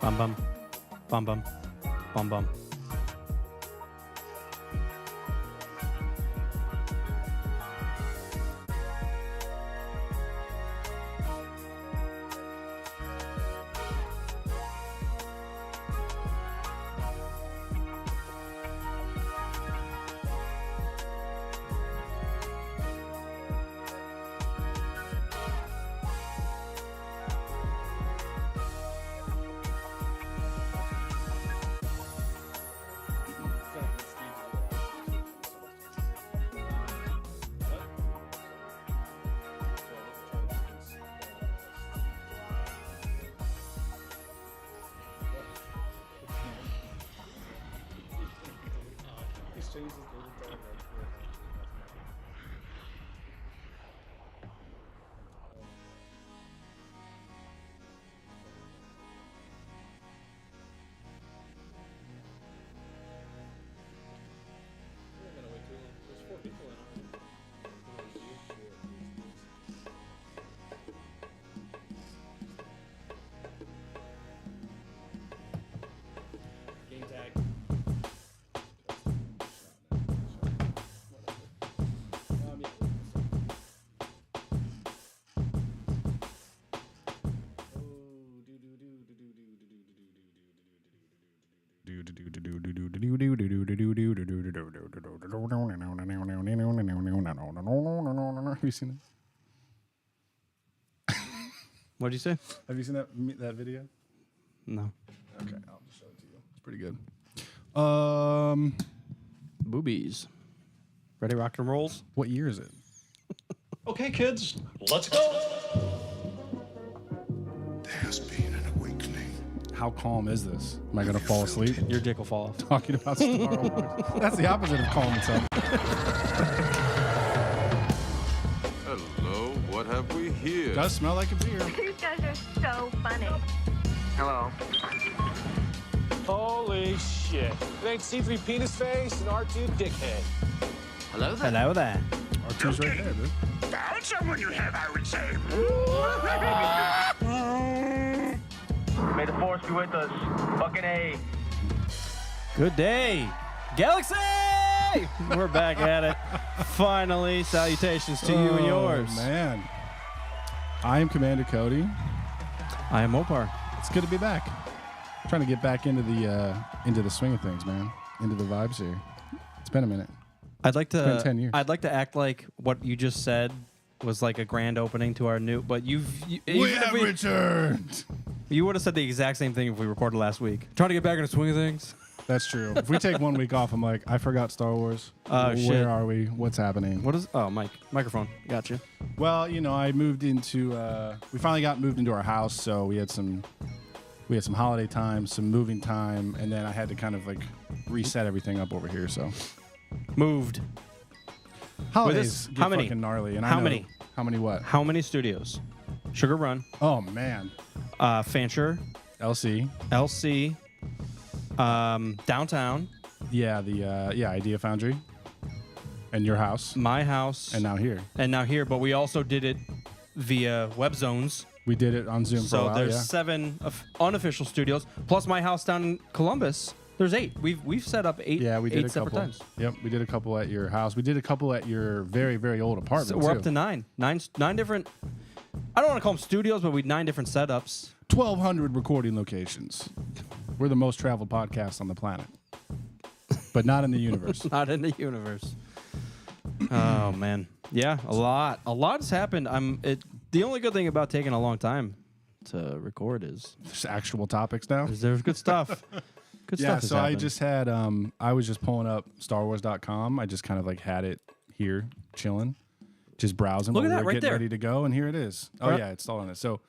Bum bum. Bum bum. Bum bum. Have you seen it? What'd you say? Have you seen that video? No. Okay, I'll just show it to you. It's pretty good. Boobies. Ready, rock and rolls? What year is it? Okay, kids, let's go. There has been an awakening. How calm is this? Am I gonna fall asleep Your dick will fall off. talking about Star Wars? That's the opposite of calm itself. Hello, what have we here? Does smell like a beer. You guys are so funny. Hello. Holy shit. It ain't C3 penis face and R2 dickhead. Hello there. R2's right there, dude. Found someone you have, I would say. May the force be with us. Fucking A. Good day, Galaxy! We're back at it. Finally, salutations to you and yours. Man. I am Commander Cody. I am Mopar. It's good to be back. Trying to get back into the swing of things, man. Into the vibes here. It's been a minute. I'd like to. It's been 10 years. I'd like to act like what you just said was like a grand opening to our new. But We have returned. You would have said the exact same thing if we recorded last week. Trying to get back in the swing of things. That's true. If we take 1 week off, I'm like, I forgot Star Wars. Oh, Where shit. are we? What's happening? What is? Oh, microphone. Gotcha. Well, I moved into. We finally got moved into our house, so we had some holiday time, some moving time, and then I had to kind of like reset everything up over here. So Moved. holidays get how many? fucking gnarly. And I How know- many? How many? What? How many studios? Sugar Run, Oh man, Fancher, LC. LC, Downtown, Yeah, the Idea Foundry, and your house, my house, and now here. But we also did it via web zones. We did it on Zoom for a So while. there's Yeah. 7 unofficial studios, plus my house down in Columbus. There's 8. We've set up 8. Yeah, we did 8 a separate couple. times. Yep, we did a couple at your house. We did a couple at your very, very old apartment. So we're too. up to 9 different. I don't want to call them studios, but we 9 different setups. 1,200 recording locations. We're the most traveled podcast on the planet, but not in the universe. Not in the universe. Oh man, yeah, a lot has happened. The only good thing about taking a long time to record is There's actual topics now. there's good stuff. Good Yeah, stuff. has so I happened. just had I was just pulling up StarWars.com. I just kind of like had it here, chilling, just browsing. Look while at we that were right getting there. ready to go, and here it is. Oh Right. yeah, it's all on it. So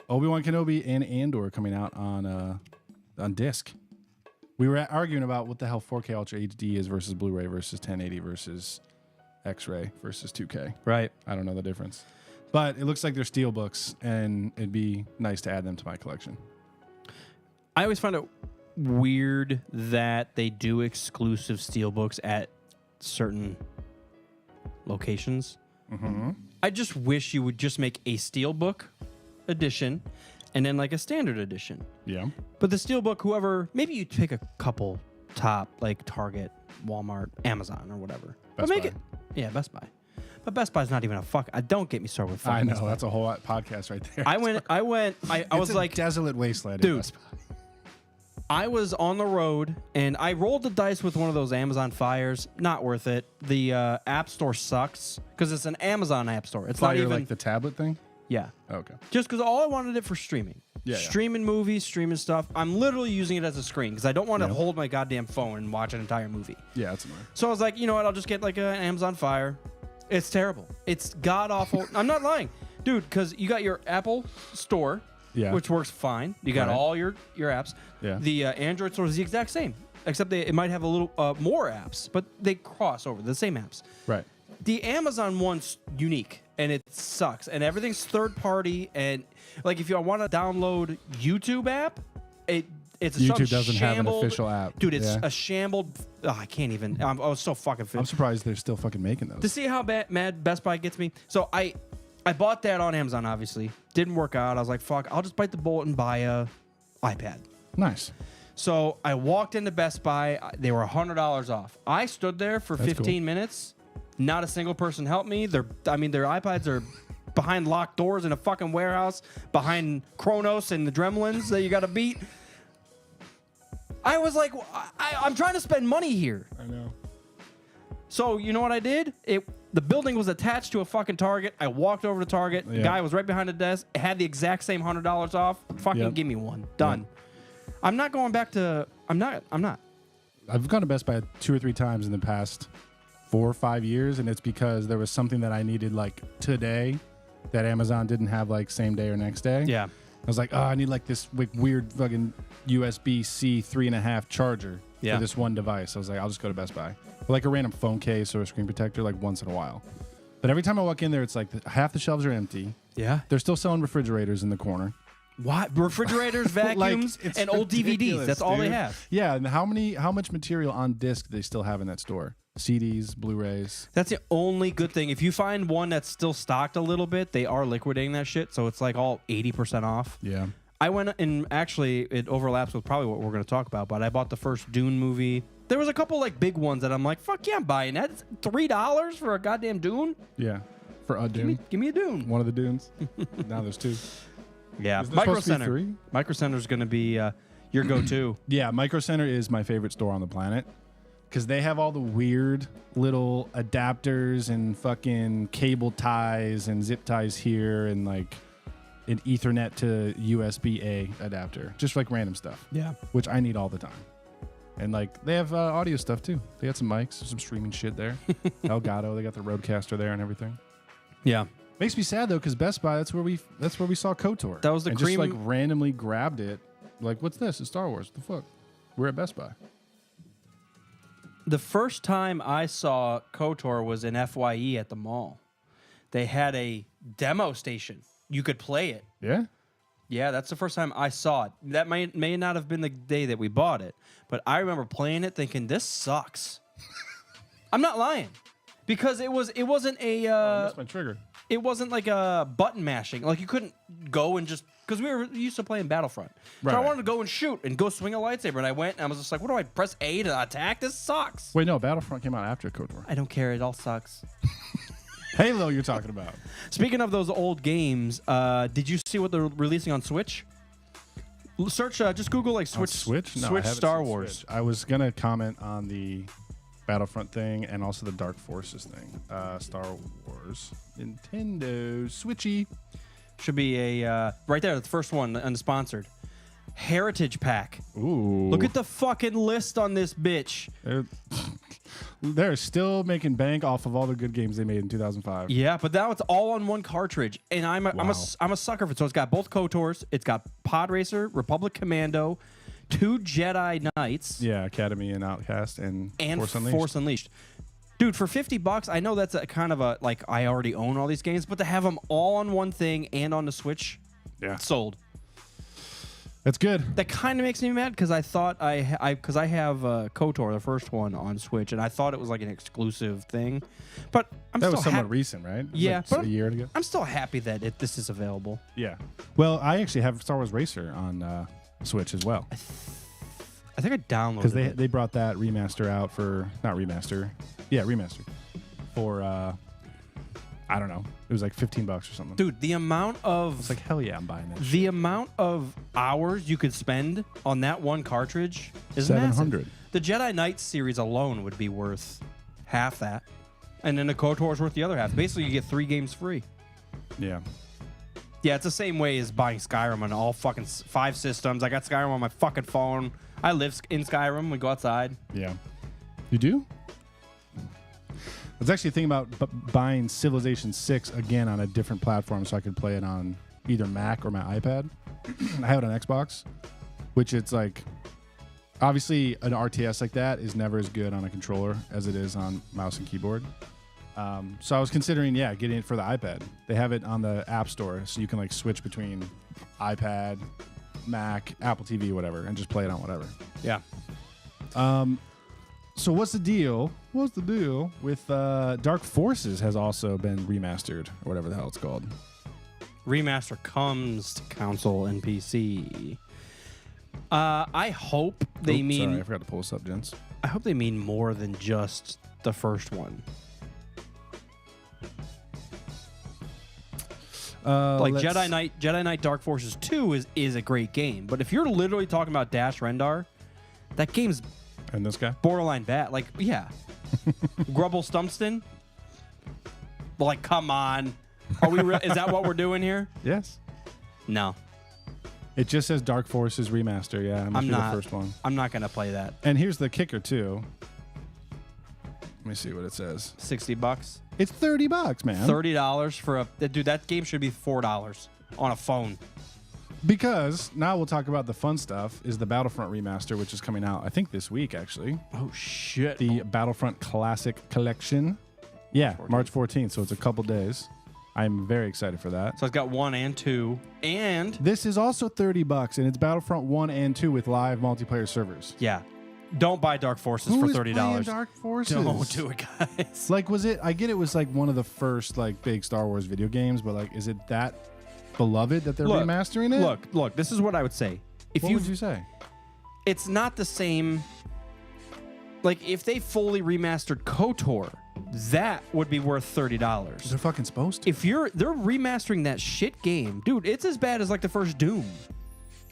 Obi-Wan Kenobi and Andor coming out on disc. We were arguing about what the hell 4K Ultra HD is versus Blu-ray versus 1080 versus X-ray versus 2K. right. I don't know the difference, but it looks like they're steel books, and it'd be nice to add them to my collection. I always find it weird that they do exclusive steelbooks at certain locations. Mm-hmm. I just wish you would just make a steelbook edition and then like a standard edition. Yeah. But the Steelbook, whoever, maybe you pick a couple top, like Target, Walmart, Amazon, or whatever. But Best make Buy. it, yeah, Best Buy. But Best Buy's not even a fuck. Don't get me started with fucking I know. Best Buy. That's a whole podcast right there. I was It's a like, desolate wasteland. Dude. in Best Buy. I was on the road and I rolled the dice with one of those Amazon Fires. Not worth it. The App Store sucks because it's an Amazon App Store. It's Fire, not even like the tablet thing. yeah. Okay. Just because all I wanted it for streaming. Yeah, yeah. Streaming movies, streaming stuff. I'm literally using it as a screen because I don't want to hold my goddamn phone and watch an entire movie. Yeah, that's annoying. So I was like, you know what? I'll just get like an Amazon Fire. It's terrible. It's god awful. I'm not lying, dude. Because you got your Apple Store, Yeah. which works fine. You got Right. all your apps. Yeah. The Android store is the exact same, except it might have a little more apps, but they cross over the same apps. Right. The Amazon one's unique and it sucks, and everything's third party. And like, if you want to download YouTube app, it's a YouTube doesn't have an shambled- official app. dude. It's Yeah. a shambled. I can't even. I was so fucking fit. I'm surprised they're still fucking making those. To see how mad Best Buy gets me. So I bought that on Amazon, obviously. Didn't work out. I was like, fuck, I'll just bite the bullet and buy a iPad. Nice. So I walked into Best Buy. They were $100 off. I stood there for That's 15 cool. minutes. Not a single person helped me. Their iPads are behind locked doors in a fucking warehouse, behind Kronos and the Dremlins that you got to beat. I was like, I'm trying to spend money here. I know. So you know what I did? The building was attached to a fucking Target. I walked over to Target. The Yeah. guy was right behind the desk. Had the exact same $100 off. Fucking Yep. give me one. Done. I'm not going back to. I'm not. I've gone to Best Buy 2 or 3 times in the past 4 or 5 years, and it's because there was something that I needed like today that Amazon didn't have like same day or next day. Yeah. I was like, oh, I need like this weird fucking USB-C 3.5 charger Yeah. for this one device. I was like, I'll just go to Best Buy. Or like a random phone case or a screen protector like once in a while. But every time I walk in there, it's like half the shelves are empty. Yeah. They're still selling refrigerators in the corner. What? Refrigerators, vacuums, it's and old DVDs. ridiculous, That's all they dude. have. Yeah, and how much material on disc do they still have in that store? CDs, Blu-rays. That's the only good thing. If you find one that's still stocked a little bit, they are liquidating that shit. So it's like all 80% off. Yeah. I went and actually it overlaps with probably what we're going to talk about, but I bought the first Dune movie. There was a couple like big ones that I'm like, fuck yeah, I'm buying that. It's $3 for a goddamn Dune? Yeah. For a Dune. Give me a Dune. One of the Dunes. Now there's 2. Yeah. Is there Micro supposed to be Center. 3? Micro Center's going to be your go-to. Yeah, Micro Center is my favorite store on the planet because they have all the weird little adapters and fucking cable ties and zip ties here and like an Ethernet to USB-A adapter, just like random stuff. Yeah. Which I need all the time. And like they have audio stuff too. They got some mics, some streaming shit there. Elgato, they got the Rodecaster there and everything. Yeah. Makes me sad though, because Best Buy, that's where we saw KOTOR. That was the and cream- just like randomly grabbed it. Like, what's this? It's Star Wars. What the fuck? We're at Best Buy. The first time I saw KOTOR was in FYE at the mall. They had a demo station. You could play it. Yeah. Yeah, that's the first time I saw it. That may not have been the day that we bought it, but I remember playing it thinking, this sucks. I'm not lying. Because it wasn't a That's my trigger. it wasn't like a button mashing. Like you couldn't go and just because we were used to playing Battlefront. So I Right. wanted to go and shoot and go swing a lightsaber, and I went and I was just like, what do I press A to attack? This sucks. Wait, no, Battlefront came out after KOTOR. I don't care. It all sucks. Halo, you're talking about. Speaking of those old games, did you see what they're releasing on Switch? Search, just Google like On Switch. Switch? No, I Switch haven't Star seen Wars. Switch. I was gonna comment on the Battlefront thing and also the Dark Forces thing. Star Wars, Nintendo, Switchy. Should be a right there, the first one, unsponsored. Heritage Pack. Ooh, Look at the fucking list on this bitch. They're still making bank off of all the good games they made in 2005. Yeah, but now it's all on one cartridge, and I'm a sucker for it. So it's got both KOTORs, it's got Pod Racer, Republic Commando, 2 Jedi Knights, Yeah, Academy and Outcast and Force Unleashed. Dude, for $50, I know that's a kind of a like I already own all these games, but to have them all on one thing and on the Switch, Yeah. sold. That's good. That kind of makes me mad because I thought because I have KOTOR, the first one, on Switch, and I thought it was like an exclusive thing. But That was somewhat recent, right? It was Yeah, like but a year ago. I'm still happy that this is available. Yeah. Well, I actually have Star Wars Racer on Switch as well. I think I downloaded Because it. they brought that remaster out for, not remaster. Yeah, remaster. For, I don't know. It was like $15 or something. Dude, the amount of It's like, hell yeah, I'm buying that. the amount of hours you could spend on that one cartridge is 700. massive. The Jedi Knight series alone would be worth half that. And then the KOTOR is worth the other half. Basically, you get 3 games free. Yeah. Yeah, it's the same way as buying Skyrim on all fucking 5 systems. I got Skyrim on my fucking phone. I live in Skyrim. We go outside. Yeah. You do? I was actually thinking about buying Civilization 6 again on a different platform so I could play it on either Mac or my iPad. I have it on Xbox, which it's like, obviously an RTS like that is never as good on a controller as it is on mouse and keyboard. So I was considering, getting it for the iPad. They have it on the App Store, so you can like switch between iPad, Mac, Apple TV, whatever, and just play it on whatever. Yeah. So what's the deal? What's the deal with Dark Forces has also been remastered, or whatever the hell it's called. Remaster comes to console and PC. I hope they mean. Sorry, I forgot to pull this up, gents. I hope they mean more than just the first one. Like Jedi Knight Dark Forces 2 is a great game, but if you're literally talking about Dash Rendar, that game's And this guy? borderline bad. Like, yeah. Grubble Stumpston? Like, come on. Are we is that what we're doing here? Yes. No. It just says Dark Forces remaster. Yeah, I'm must be not. the first one. I'm not going to play that. And here's the kicker too. Let me see what it says. $60. It's $30, man. $30 for a dude. That game should be $4 on a phone. Because now we'll talk about the fun stuff. Is the Battlefront remaster, which is coming out, I think this week actually. Oh shit! The Battlefront Classic Collection. Yeah, 14th. March 14th. So it's a couple days. I'm very excited for that. So it's got 1 and 2, and This is also $30, and it's Battlefront 1 and 2 with live multiplayer servers. yeah, don't buy Dark Forces Who for is $30. playing Dark Forces? Don't do it, guys. Like, was it? I get it was like one of the first like big Star Wars video games, but like, is it that beloved that they're remastering it? Look. This is what I would say. If What would you say? it's not the same. Like, if they fully remastered KOTOR, that would be worth $30. They're fucking supposed to. If they're remastering that shit game, dude, it's as bad as like the first Doom.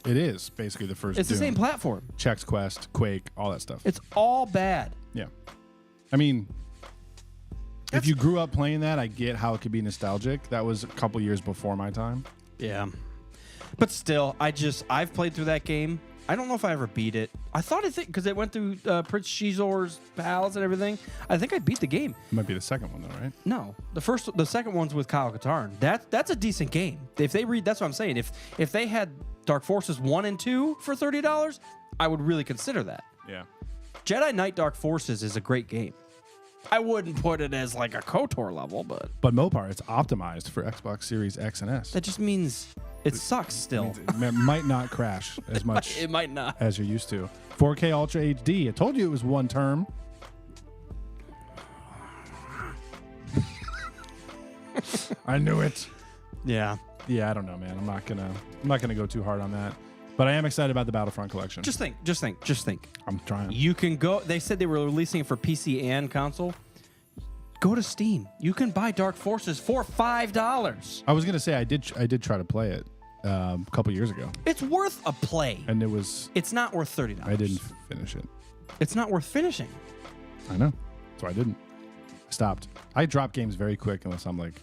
It is basically the first. It's the Doom. same platform. Chex Quest, Quake, all that stuff. It's all bad. Yeah. I mean, if you grew up playing that, I get how it could be nostalgic. That was a couple years before my time. Yeah. But still, I've played through that game. I don't know if I ever beat it. I think because it went through Prince Shizor's pals and everything. I think I beat the game. It might be the second one though, right? No, the second one's with Kyle Katarn. That's a decent game. If they that's what I'm saying. If they had Dark Forces 1 and 2 for $30, I would really consider that. Yeah. Jedi Knight Dark Forces is a great game. I wouldn't put it as like a KOTOR level, but Mopar, it's optimized for Xbox Series X and S. that just means it sucks still. It might not crash as much It might not. as you're used to. 4K Ultra HD. I told you it was one term. I knew it. Yeah. Yeah, I don't know, man. I'm not gonna go too hard on that. But I am excited about the Battlefront collection. Just think. I'm trying. You can go. They said they were releasing it for PC and console. Go to Steam. You can buy Dark Forces for $5. I was gonna say I did try to play it a couple years ago, It's worth a play. and it was It's not worth $30. I didn't finish it. It's not worth finishing. I know, so I didn't. I stopped. I drop games very quick unless I'm like,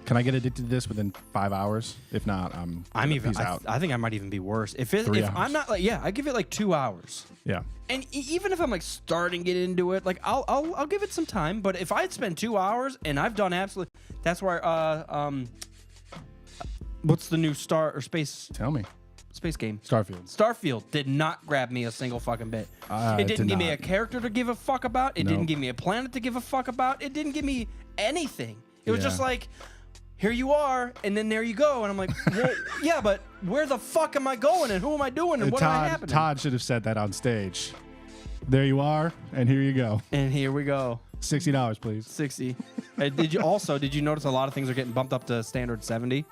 can I get addicted to this within 5 hours? If not, I'm even. peace out. I think I might even be worse. If 3 hours. I'm not like, yeah, I give it like 2 hours. Yeah. And even if I'm like starting to get into it, like I'll give it some time. But if I'd spend 2 hours and I've done absolutely, that's where what's the new star or space Tell me. game? Starfield. Starfield did not grab me a single fucking bit. It didn't did give me not. a character to give a fuck about. It No. didn't give me a planet to give a fuck about. It didn't give me anything. It was Yeah. just like, here you are, and then there you go. And I'm like, well, yeah, but where the fuck am I going, and who am I doing, and what am I happening? Todd should have said that on stage. There you are, and here you go. And here we go. $60, please. 60. Did you notice a lot of things are getting bumped up to standard 70?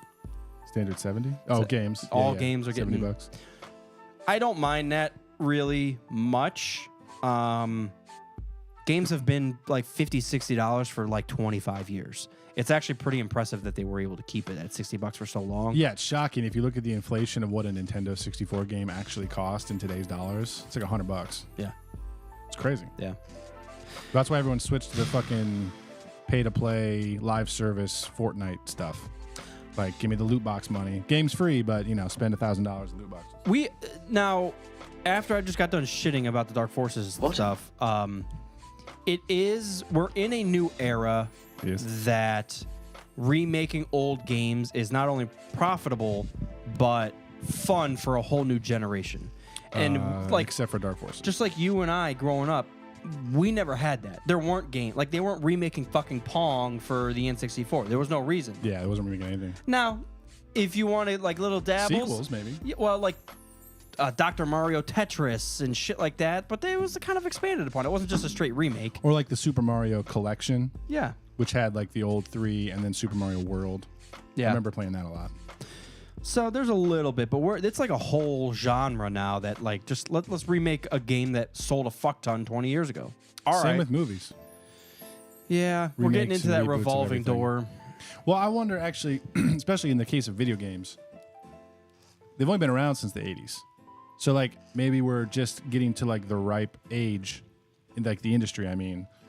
Standard 70? Oh, games. All games are getting $70. I don't mind that really much. Games have been like $50, $60 for like 25 years. It's actually pretty impressive that they were able to keep it at $60 for so long. Yeah, it's shocking if you look at the inflation of what a Nintendo 64 game actually cost in today's dollars. It's like $100. Yeah. It's crazy. Yeah. That's why everyone switched to the fucking pay-to-play live service Fortnite stuff. Like, give me the loot box money. Game's free, but, spend $1,000 in loot boxes. Now, after I just got done shitting about the Dark Forces stuff, we're in a new era that remaking old games is not only profitable, but fun for a whole new generation. And except for Dark Forces. Just like you and I growing up, we never had that. There weren't games. Like, they weren't remaking fucking Pong for the N64. There was no reason. Yeah, it wasn't remaking anything. Now, if you wanted, like, little dabbles. Sequels, maybe. Yeah, well, like Dr. Mario Tetris and shit like that. But it was kind of expanded upon. It wasn't just a straight remake. Or like the Super Mario Collection. Yeah. Which had, like, the old 3 and then Super Mario World. Yeah. I remember playing that a lot. So there's a little bit, but it's like a whole genre now that, like, just let's remake a game that sold a fuck ton 20 years ago. Same with movies. Yeah, we're getting into that revolving door. Well, I wonder, actually, especially in the case of video games, they've only been around since the 80s. So, like, maybe we're just getting to, like, the ripe age in, like, the industry,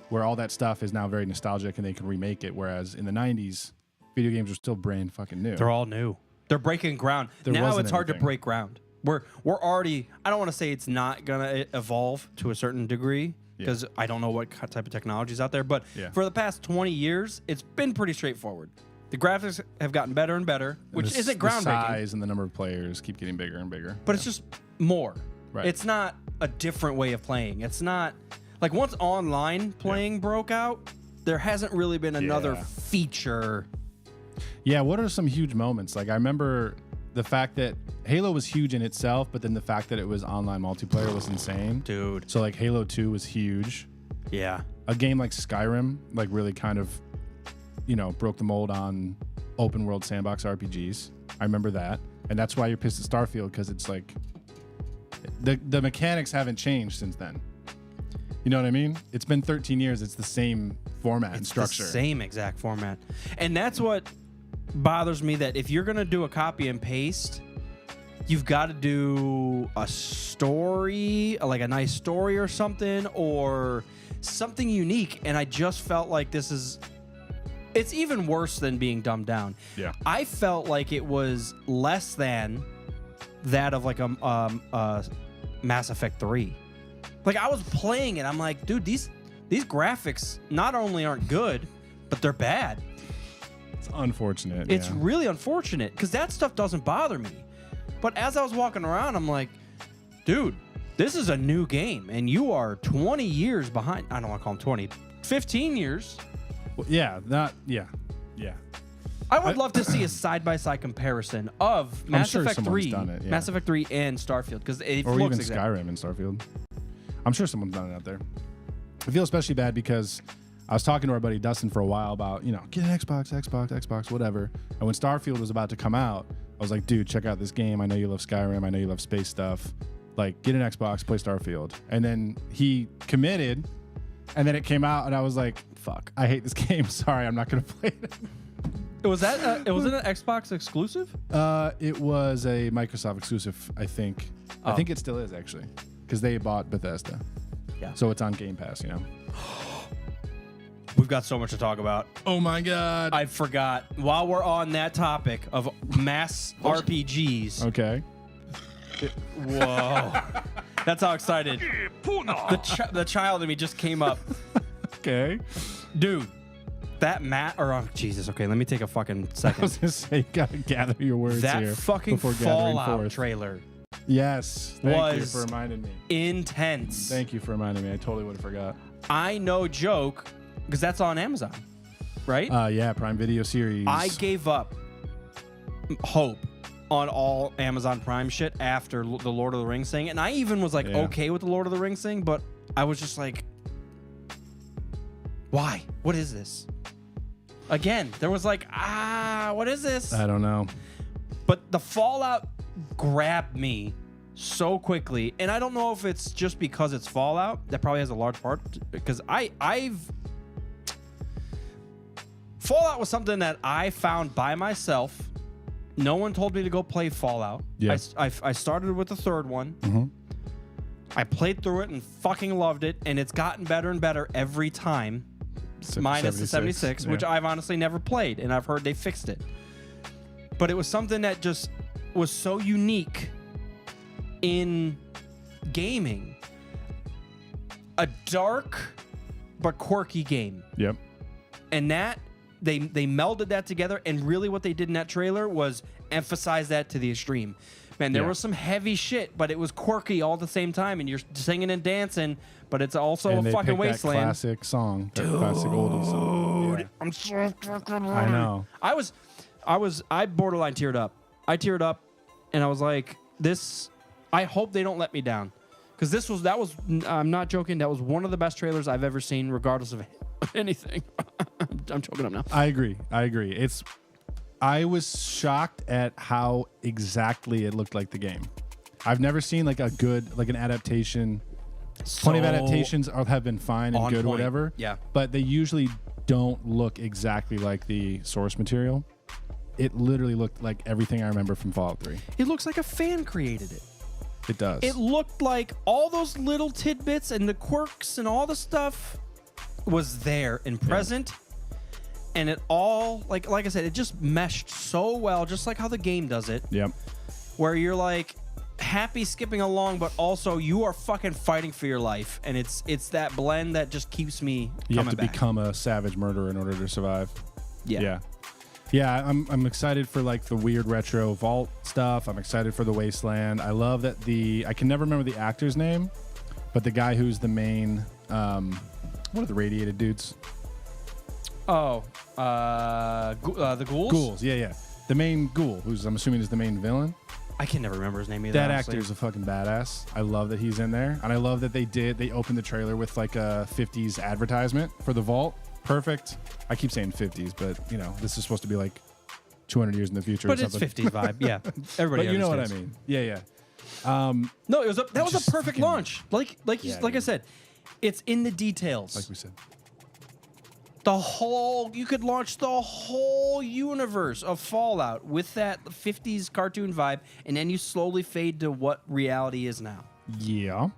where all that stuff is now very nostalgic and they can remake it, whereas in the 90s, video games are still brand fucking new. They're all new. They're breaking ground. Now it's hard to break ground. We're already, I don't want to say it's not going to evolve to a certain degree, because I don't know what type of technology is out there, but for the past 20 years, it's been pretty straightforward. The graphics have gotten better and better, which isn't groundbreaking. The size and the number of players keep getting bigger and bigger. But it's just more. Right. It's not a different way of playing. It's not, like, once online playing broke out, there hasn't really been another feature. Yeah, what are some huge moments? Like, I remember the fact that Halo was huge in itself, but then the fact that it was online multiplayer was insane. Dude. So, like, Halo 2 was huge. Yeah. A game like Skyrim, like, really kind of, broke the mold on open world sandbox RPGs. I remember that. And that's why you're pissed at Starfield, because it's like, the mechanics haven't changed since then. You know what I mean? It's been 13 years. It's the same format and structure. The same exact format. And that's what bothers me, that if you're going to do a copy and paste, you've got to do a story, like a nice story or something, or something unique. And I just felt like it's even worse than being dumbed down. Yeah. I felt like it was less than that of, like, a Mass Effect 3. Like, I was playing it, I'm like, dude, these graphics not only aren't good, but they're bad. It's unfortunate. It's really unfortunate, because that stuff doesn't bother me. But as I was walking around, I'm like, dude, this is a new game, and you are 20 years behind. I don't want to call them 20, 15 years. Well, yeah. I would love to see a side-by-side comparison of Mass Effect 3, Mass Effect 3 and Starfield, because it or looks even Skyrim and Starfield. I'm sure someone's done it out there. I feel especially bad because I was talking to our buddy Dustin for a while about, get an Xbox, whatever. And when Starfield was about to come out, I was like, dude, check out this game. I know you love Skyrim. I know you love space stuff. Like, get an Xbox, play Starfield. And then he committed, and then it came out, and I was like, fuck, I hate this game. Sorry, I'm not going to play it. Was it an Xbox exclusive? It was a Microsoft exclusive, I think. I think it still is, actually, because they bought Bethesda. Yeah. So it's on Game Pass, We've got so much to talk about. Oh my God. I forgot. While we're on that topic of mass RPGs. Okay. Whoa. That's how excited. The child in me just came up. Okay. Dude. That Jesus. Okay, let me take a fucking second. I was going to say, you got to gather your words that here. That fucking Fallout trailer. Yes. Thank you for reminding me. Intense. Thank you for reminding me. I totally would have forgot. I no joke, because that's on Amazon. right? Yeah, Prime Video series. I gave up hope on all Amazon Prime shit after the Lord of the Rings thing, and I even was like okay with the Lord of the Rings thing, but I was just like, why? What is this? Again, there was like, what is this? I don't know. But the Fallout grabbed me so quickly, and I don't know if it's just because it's Fallout. That probably has a large part, because Fallout was something that I found by myself. No one told me to go play Fallout. Yeah. I started with the third one. Mm-hmm. I played through it and fucking loved it, and it's gotten better and better every time. Minus the 76, which I've honestly never played, and I've heard they fixed it. But it was something that just was so unique in gaming. A dark but quirky game. Yep. And that they melded that together, and really what they did in that trailer was emphasize that to the extreme. Man, there was some heavy shit, but it was quirky all at the same time, and you're singing and dancing, but it's also And a they fucking picked wasteland. That classic song, that classic oldie song. Yeah. I'm so fucking I know. I borderline teared up. I teared up, and I was like, this, I hope they don't let me down. Because I'm not joking, that was one of the best trailers I've ever seen, regardless of anything. I'm choking up now. I agree. I was shocked at how exactly it looked like the game. I've never seen like an adaptation. Plenty of adaptations have been fine and good, or whatever. Yeah. But they usually don't look exactly like the source material. It literally looked like everything I remember from Fallout 3. It looks like a fan created it. It does. It looked like all those little tidbits and the quirks and all the stuff was there and present. And it all, like I said, it just meshed so well, just like how the game does it. Yep. Where you're like happy skipping along, but also you are fucking fighting for your life. And it's that blend that just keeps me You coming have to back. become a savage murderer in order to survive. Yeah. Yeah, I'm excited for like the weird retro vault stuff. I'm excited for the wasteland. I love that I can never remember the actor's name, but the guy who's the main, what are the radiated dudes? Oh, the ghouls? Ghouls, yeah. The main ghoul, who's I'm assuming is the main villain. I can never remember his name either. That honestly. actor's a fucking badass. I love that he's in there. And I love that they opened the trailer with like a 50s advertisement for the vault. Perfect. I keep saying 50s, but you know, this is supposed to be like 200 years in the future But or it's something. 50s vibe, yeah. Everybody But you know what I understands. mean. Yeah. No, that was a perfect fucking- launch. Like I dude. said, it's in the details. Like we said. You could launch the whole universe of Fallout with that 50s cartoon vibe, and then you slowly fade to what reality is now. Yeah.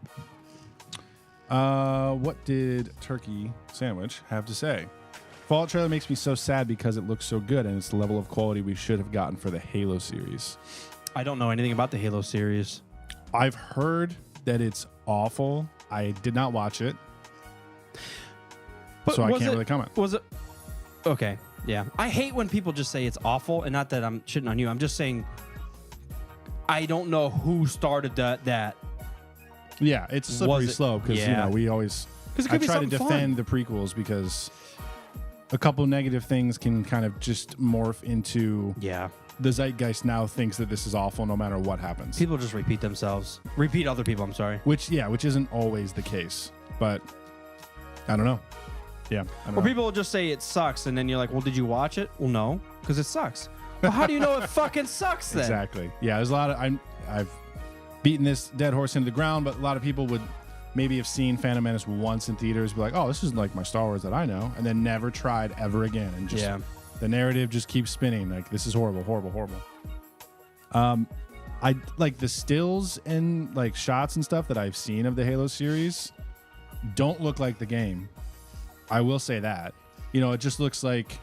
What did Turkey Sandwich have to say? Fallout trailer makes me so sad because it looks so good, and it's the level of quality we should have gotten for the Halo series. I don't know anything about the Halo series. I've heard that it's awful. I did not watch it, so I can't really comment. Was it okay? Yeah, I hate when people just say it's awful, and not that I'm shitting on you. I'm just saying I don't know who started that. Yeah, it's a slippery slope because you know we always. 'Cause it I could be try to something defend the prequels because a couple negative things can kind of just morph into the zeitgeist now thinks that this is awful no matter what happens. People just repeat themselves. Repeat other people, I'm sorry. Which isn't always the case. But I don't know. Yeah. I don't Or know. people will just say it sucks, and then you're like, well, did you watch it? Well, no, because it sucks. Well, how do you know it fucking sucks then? Exactly. Yeah, there's a lot of I've beaten this dead horse into the ground, but a lot of people would maybe have seen Phantom Menace once in theaters, be like, oh, this is like my Star Wars that I know, and then never tried ever again. And just the narrative just keeps spinning. Like, this is horrible, horrible, horrible. I like the stills and like shots and stuff that I've seen of the Halo series don't look like the game. I will say that. You know, it just looks like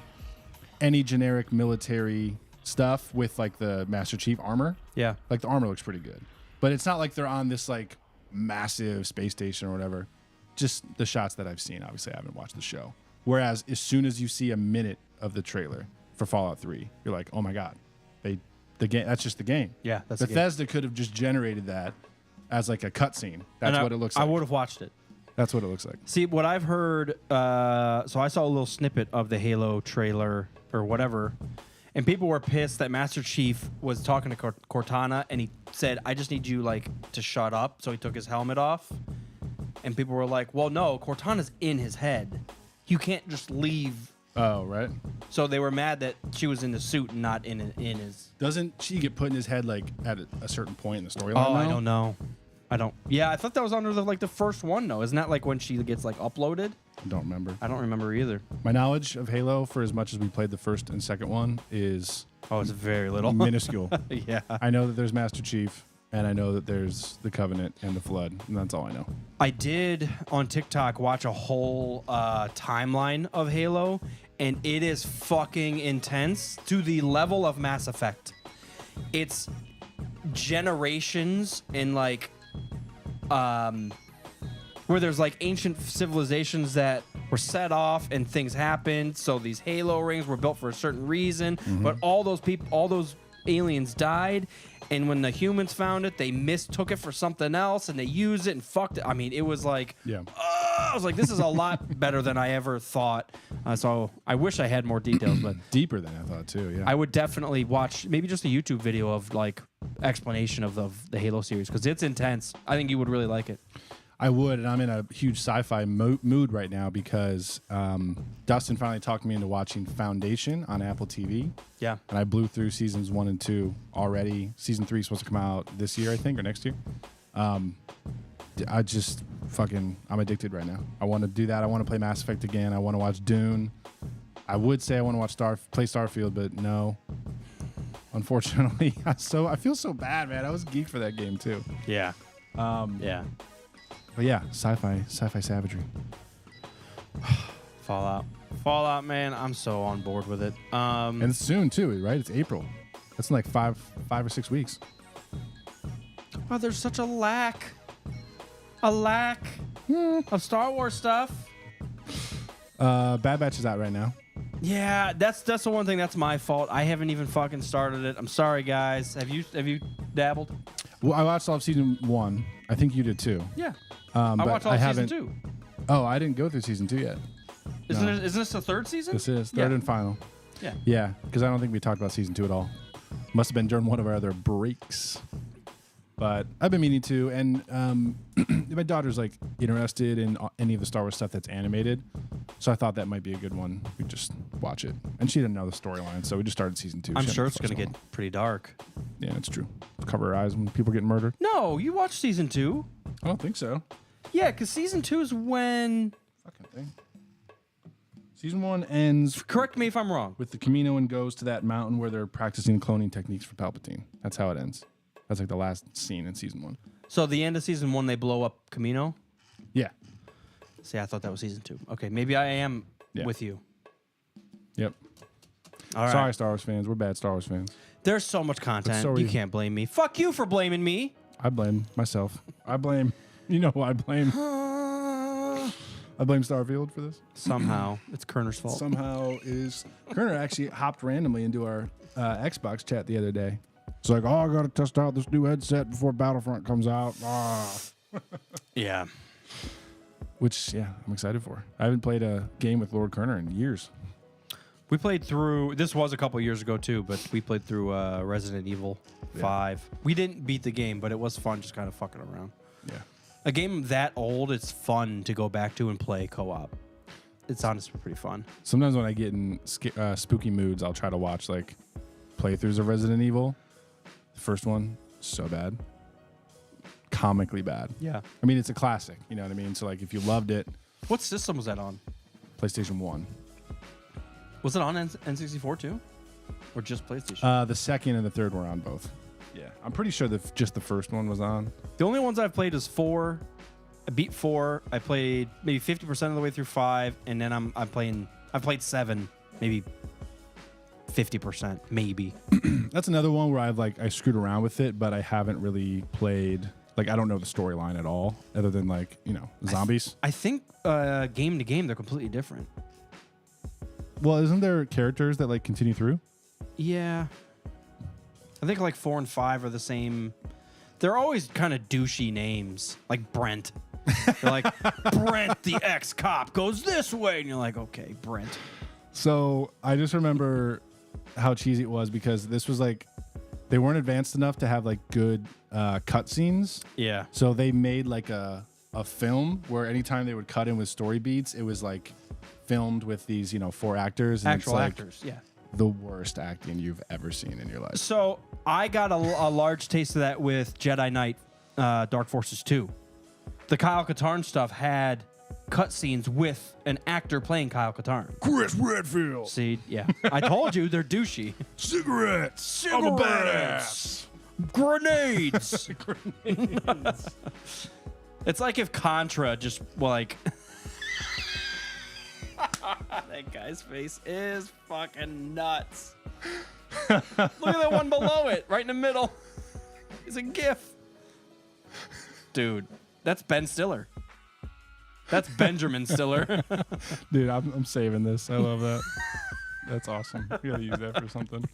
any generic military stuff with like the Master Chief armor. Yeah. Like the armor looks pretty good. But it's not like they're on this like massive space station or whatever. Just the shots that I've seen. Obviously, I haven't watched the show. Whereas as soon as you see a minute of the trailer for Fallout 3, you're like, oh my God, the game. That's just the game. Yeah, that's the game. Bethesda could have just generated that as like a cutscene. That's what it looks like. I would have watched it. That's what it looks like. See, what I've heard, so I saw a little snippet of the Halo trailer or whatever, and people were pissed that Master Chief was talking to Cortana, and he said, I just need you, like, to shut up. So he took his helmet off, and people were like, well, no, Cortana's in his head. You can't just leave. Oh, right. So they were mad that she was in the suit and not in his... Doesn't she get put in his head, like, at a certain point in the storyline? Oh, now? I don't know. Yeah, I thought that was under the first one, though. Isn't that like when she gets like uploaded? I don't remember. I don't remember either. My knowledge of Halo, for as much as we played the first and second one, is Oh, it's very little. minuscule. Yeah. I know that there's Master Chief, and I know that there's the Covenant and the Flood, and that's all I know. I did on TikTok watch a whole timeline of Halo, and it is fucking intense to the level of Mass Effect. It's generations and like where there's like ancient civilizations that were set off and things happened. So these Halo rings were built for a certain reason, but all those aliens died. And when the humans found it, they mistook it for something else and they used it and fucked it. I mean, it was like, Yeah. I was like, this is a lot better than I ever thought. So I wish I had more details, but Deeper than I thought, too, yeah. I would definitely watch maybe just a YouTube video of like explanation of the Halo series because it's intense. I think you would really like it. I would, and I'm in a huge sci-fi mood right now because Dustin finally talked me into watching Foundation on Apple TV. Yeah. And I blew through seasons 1 and 2 already. Season 3 is supposed to come out this year, I think, or next year. I just I'm addicted right now. I want to do that. I want to play Mass Effect again. I want to watch Dune. I would say I want to play Starfield, but no. Unfortunately, I feel so bad, man. I was a geek for that game too. Yeah. Yeah. But yeah, sci-fi savagery. Fallout, man. I'm so on board with it. And it's soon too, right? It's April. That's in like five or 6 weeks. Oh, there's such a lack of Star Wars stuff. Bad Batch is out right now. Yeah, that's the one thing that's my fault. I haven't even fucking started it. I'm sorry, guys. Have you dabbled? Well, I watched all of season 1. I think you did too. Yeah. I watched all of season 2. Oh, I didn't go through season 2 yet. Isn't this the third season? This is third and final. Yeah. Yeah, because I don't think we talked about season 2 at all. Must have been during one of our other breaks. But I've been meaning to, and my daughter's like interested in any of the Star Wars stuff that's animated, so I thought that might be a good one. We just watch it, and she didn't know the storyline, so we just started season 2. I'm She sure hadn't it's gonna watched get pretty dark. one. Yeah, it's true. Cover her eyes when people get murdered. No, you watched season 2. I don't think so. Yeah, because season 2 is when. Fucking thing. Season 1 ends Correct me if I'm wrong. with the Camino and goes to that mountain where they're practicing cloning techniques for Palpatine. That's how it ends. That's like the last scene in season 1. So the end of season 1, they blow up Camino. Yeah. See, I thought that was season 2. Okay, maybe I am Yeah. with you. Yep. All right. Sorry, Star Wars fans. We're bad Star Wars fans. There's so much content. so are You you. can't blame me. Fuck you for blaming me. I blame myself. I blame. You know who I blame? I blame Starfield for this. Somehow, it's Kerner's fault. Somehow is Kerner actually hopped randomly into our Xbox chat the other day. It's like, oh, I got to test out this new headset before Battlefront comes out. Yeah. Which, yeah, I'm excited for. I haven't played a game with Lord Kerner in years. We played through, this was a couple years ago too, but we played through Resident Evil 5. We didn't beat the game, but it was fun just kind of fucking around. Yeah. A game that old, it's fun to go back to and play co-op. It's honestly pretty fun. Sometimes when I get in spooky moods, I'll try to watch like playthroughs of Resident Evil. The first one, so bad. Comically bad. Yeah. I mean, it's a classic. You know what I mean? So like if you loved it, What system was that on? PlayStation 1. Was it on N64 too? Or just PlayStation? The second and the third were on both. Yeah. I'm pretty sure that just the first one was on. The only ones I've played is 4. I beat 4. I played maybe 50% of the way through 5, and then I've played 7, maybe 50%, maybe. That's another one where I screwed around with it, but I haven't really played. Like I don't know the storyline at all, other than like zombies. I think game to game they're completely different. Well, isn't there characters that like continue through? Yeah. I think like 4 and 5 are the same. They're always kind of douchey names, like Brent. They're like, Brent, the ex-cop, goes this way. And you're like, okay, Brent. So I just remember how cheesy it was because this was like, they weren't advanced enough to have like good cutscenes. Yeah. So they made like a film where anytime they would cut in with story beats, it was like filmed with these, 4 actors. And Actual it's like actors, yeah. the worst acting you've ever seen in your life. So I got a large taste of that with Jedi Knight Dark Forces 2. The Kyle Katarn stuff had cutscenes with an actor playing Kyle Katarn. Chris Redfield. See, yeah. I told you, they're douchey. Cigarettes. I'm a badass. Grenades. It's like if Contra just, like... That guy's face is fucking nuts. Look at that one below it, right in the middle. It's a GIF. Dude, that's Ben Stiller. That's Benjamin Stiller. Dude, I'm saving this. I love that. That's awesome. We gotta use that for something.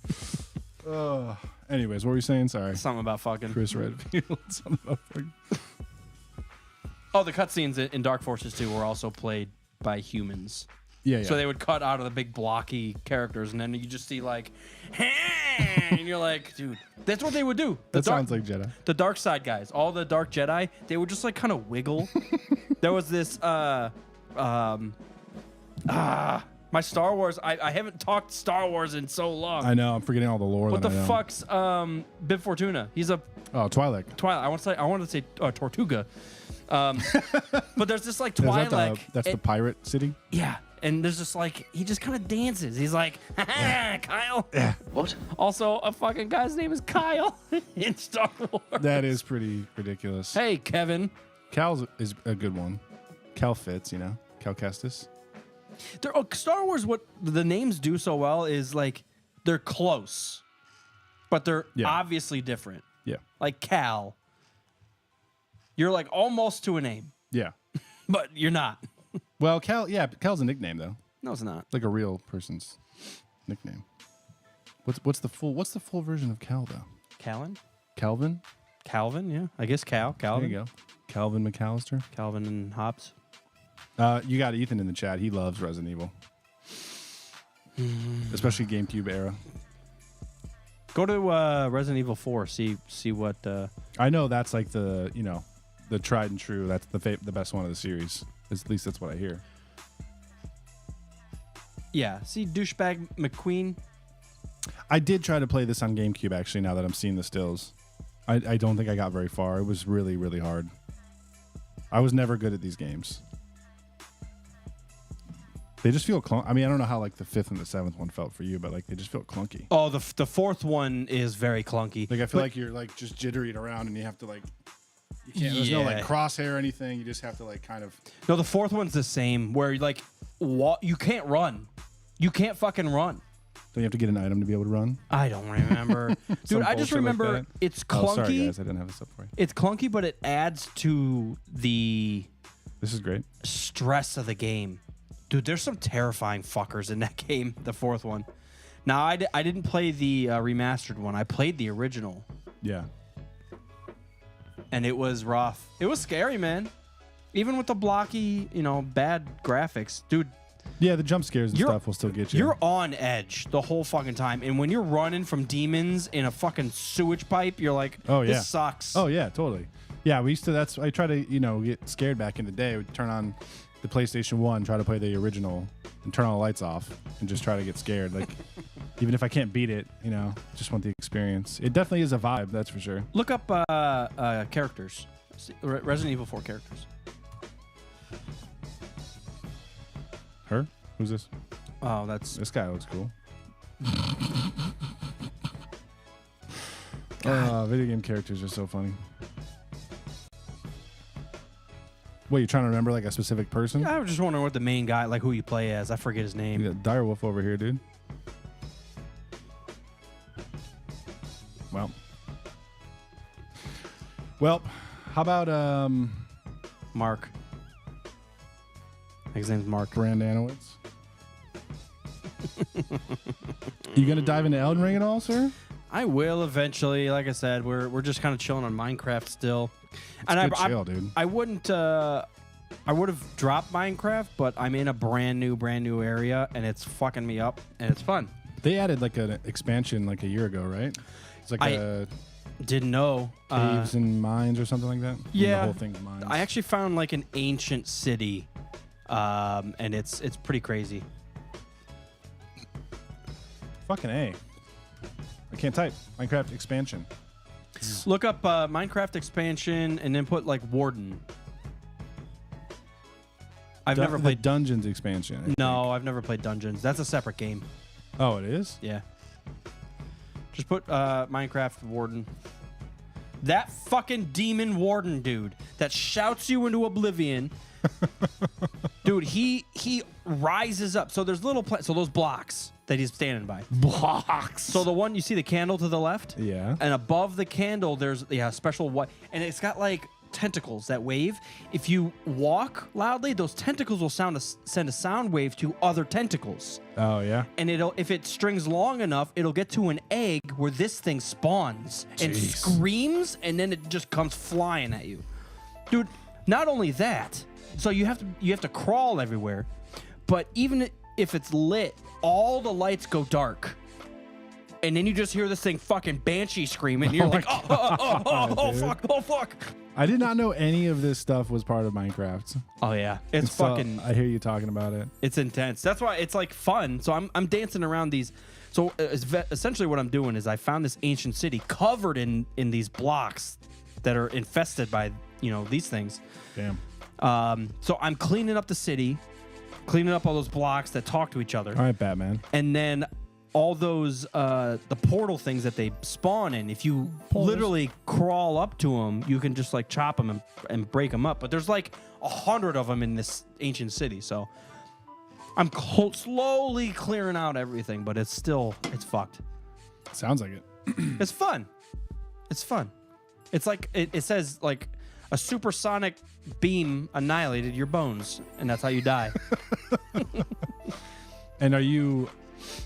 Anyways, what were you saying? Sorry. Something about fucking. Chris Redfield. Something about fucking. Oh, the cutscenes in Dark Forces 2 were also played by humans. Yeah. So they would cut out of the big blocky characters, and then you just see like, and you're like, dude, that's what they would do. That sounds like Jedi. The dark side guys, all the dark Jedi, they would just like kind of wiggle. There was this, my Star Wars. I haven't talked Star Wars in so long. I know. I'm forgetting all the lore. What the I know. fuck's Bib Fortuna? He's a Twi'lek. I want to say Tortuga. But there's this like Twi'lek. That's the pirate city. Yeah. And there's just like, he just kind of dances. He's like, ha, Kyle. Yeah. What? Also, a fucking guy's name is Kyle in Star Wars. That is pretty ridiculous. Hey, Kevin. Cal is a good one. Cal fits, Cal Kestis. Star Wars, what the names do so well is like, they're close, but they're obviously different. Yeah. Like Cal. You're like almost to a name, Yeah. but you're not. Well, Cal's a nickname though. No, it's not. Like a real person's nickname. What's the full version of Cal though? Calvin, yeah. I guess Calvin. There you go. Calvin McAllister. Calvin and Hobbes. You got Ethan in the chat. He loves Resident Evil. Especially GameCube era. Go to Resident Evil 4. See what. I know that's like the the tried and true. That's the best one of the series. At least that's what I hear. Yeah. See douchebag McQueen. I did try to play this on GameCube actually. Now that I'm seeing the stills, I don't think I got very far. It was really really hard. I was never good at these games. They just feel clunky. I mean, I don't know how like the 5th and the 7th one felt for you, but like they just feel clunky. Oh, the 4th one is very clunky. Like I feel like you're like just jittering around and you have to like you can't. There's no like crosshair or anything. You just have to like kind of. No, the 4th one's the same. Where like you can't run. You can't fucking run. Don't you have to get an item to be able to run? I don't remember, dude. I just remember like it's clunky. Oh, sorry guys, I didn't have this up for you. It's clunky, but it adds to the. This is great. Stress of the game. Dude, there's some terrifying fuckers in that game, the 4th one. Now, I didn't play the remastered one. I played the original. Yeah. And it was rough. It was scary, man. Even with the blocky, bad graphics. Dude. Yeah, the jump scares and stuff will still get you. You're on edge the whole fucking time. And when you're running from demons in a fucking sewage pipe, you're like, oh, yeah. This sucks. Oh, yeah, totally. Yeah, we used to, I try to, get scared back in the day. We'd turn on the PlayStation 1, try to play the original, and turn all the lights off, and just try to get scared. Like, even if I can't beat it, just want the experience. It definitely is a vibe, that's for sure. Look up characters. Resident Evil 4 characters. Her? Who's this? Oh, that's... This guy looks cool. Video game characters are so funny. What, you trying to remember like a specific person? Yeah, I was just wondering what the main guy, like who you play as. I forget his name. You got Direwolf over here, dude. Well, how about Mark? His name's Mark. Brandanowitz? You gonna dive into Elden Ring at all, sir? I will eventually. Like I said, we're just kind of chilling on Minecraft still. And Good chill, dude. I wouldn't. I would have dropped Minecraft, but I'm in a brand new area, and it's fucking me up, and it's fun. They added like an expansion like a year ago, right? It's like a Didn't know. caves and mines or something like that. Yeah, the whole thing's mines. I actually found like an ancient city, and it's pretty crazy. Fucking A. I can't type. Minecraft expansion. Look up Minecraft expansion, and then put like Warden. I've never The played. Dungeons expansion. I think. No, I've never played Dungeons. That's a separate game. Oh, it is? Yeah. Just put Minecraft Warden. That fucking demon warden dude that shouts you into oblivion. Dude, he rises up. So there's little so those blocks that he's standing by. Blocks. So the one you see the candle to the left? Yeah. And above the candle there's special what, and it's got like tentacles that wave. If you walk loudly, those tentacles will send a sound wave to other tentacles. Oh, yeah. And if it strings long enough, it'll get to an egg where this thing spawns and Jeez. screams, and then it just comes flying at you. Dude, not only that, so you have to crawl everywhere, but even if it's lit, all the lights go dark. And then you just hear this thing fucking banshee screaming, and you're like, oh, fuck. I did not know any of this stuff was part of Minecraft. Oh yeah, it's So, fucking. I hear you talking about it. It's intense. That's why it's like fun. So I'm dancing around these. So essentially, what I'm doing is I found this ancient city covered in these blocks that are infested by these things. Damn. So I'm cleaning up the city, cleaning up all those blocks that talk to each other, All right, Batman. and then all those the portal things that they spawn in. If you literally crawl up to them, you can just like chop them and break them up. But there's like 100 of them in this ancient city, so I'm slowly clearing out everything. But it's fucked. Sounds like it. It's fun. It's fun. It's like it says like a supersonic beam annihilated your bones, and that's how you die. And are you...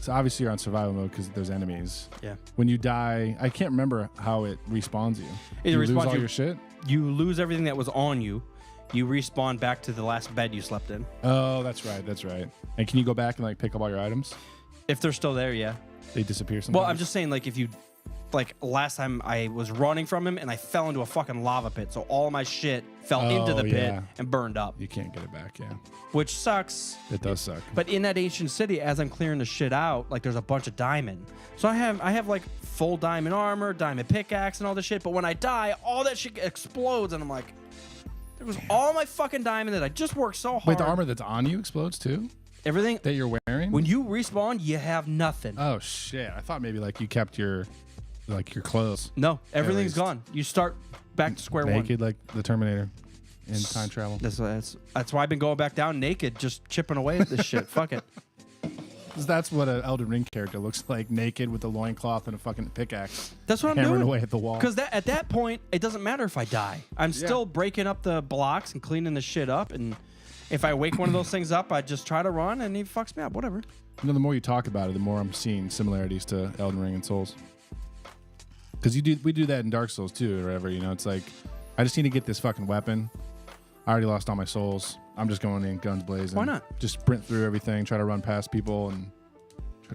So obviously you're on survival mode because there's enemies. Yeah. When you die, I can't remember how it respawns you. It You lose respawns all you- your shit? You lose everything that was on you. You respawn back to the last bed you slept in. Oh, that's right. That's right. And can you go back and like pick up all your items? If they're still there, yeah. They disappear sometimes. Well, I'm just saying, like, if you, like, last time I was running from him and I fell into a fucking lava pit, so all my shit fell into the pit yeah. and burned up, You can't get it back, yeah. which sucks. It does suck. But in that ancient city, as I'm clearing the shit out, like, there's a bunch of diamond. So I have like full diamond armor, diamond pickaxe, and all this shit. But when I die, all that shit explodes, and I'm like, there was all my fucking diamond that I just worked so hard. Wait, the armor that's on you explodes too? Everything That you're wearing? when you respawn, you have nothing. Oh shit! I thought maybe like you kept your clothes No, everything's least. gone. You start back to square one. naked like the Terminator in time travel. That's why I've been going back down naked, just chipping away at this shit. Fuck it. 'Cause that's what an Elden Ring character looks like, naked with a loincloth and a fucking pickaxe. That's what I'm hammering doing. away at the wall. Because at that point, it doesn't matter if I die. I'm still breaking up the blocks and cleaning the shit up. And if I wake one of those things up, I just try to run, and he fucks me up. Whatever. You know, the more you talk about it, the more I'm seeing similarities to Elden Ring and Souls. Because we do that in Dark Souls too, or whatever. You know, it's like I just need to get this fucking weapon. I already lost all my souls. I'm just going in guns blazing. Why not? Just sprint through everything, try to run past people, and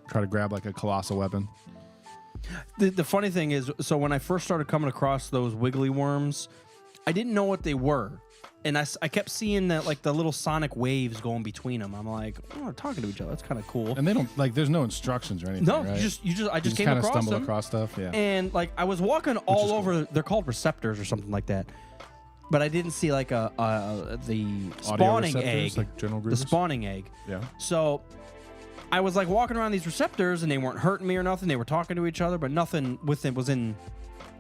try to grab like a colossal weapon. The funny thing is, so when I first started coming across those wiggly worms, I didn't know what they were. And I kept seeing that, like, the little sonic waves going between them. I'm like, oh, they're talking to each other. That's kind of cool. And they don't like. There's no instructions or anything. No, right? I just came kind of across stumbled them. across stuff. Yeah. And like I was walking all over. They're called receptors or something like that. But I didn't see like the Audio spawning receptors, egg. like General the Grievous? spawning egg. Yeah. So I was like walking around these receptors, and they weren't hurting me or nothing. They were talking to each other, but nothing with it was in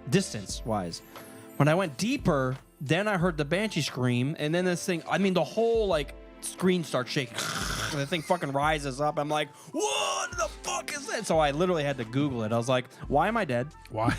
distance wise. When I went deeper, then I heard the banshee scream, and then this thing. I mean, the whole like screen starts shaking. And the thing fucking rises up. I'm like, what the fuck is that? So I literally had to Google it. I was like, why am I dead? Why?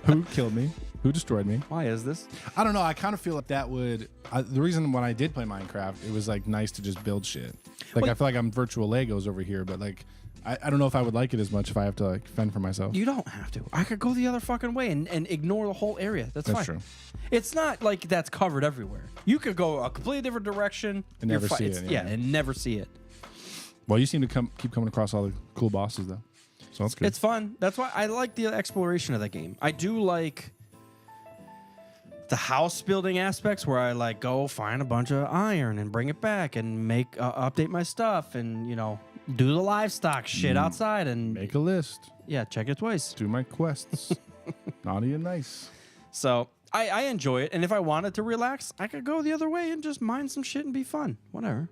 Who killed me? Who destroyed me? Why is this? I don't know. I kind of feel like that would. The reason when I did play Minecraft, it was like nice to just build shit. Like Well, I feel like I'm virtual Legos over here, but like I don't know if I would like it as much if I have to like fend for myself. You don't have to. I could go the other fucking way and ignore the whole area. That's fine. true. It's not like that's covered everywhere. You could go a completely different direction And you're never fi- see it's- it, Yeah, yeah. and never see it. Well, you seem to keep coming across all the cool bosses though, so that's good. It's fun. That's why I like the exploration of that game. I do like the house building aspects where I like go find a bunch of iron and bring it back and make update my stuff and do the livestock shit outside and Make a list. yeah, check it twice. Do my quests. Naughty and nice. So I enjoy it, and if I wanted to relax, I could go the other way and just mine some shit and be fun. Whatever.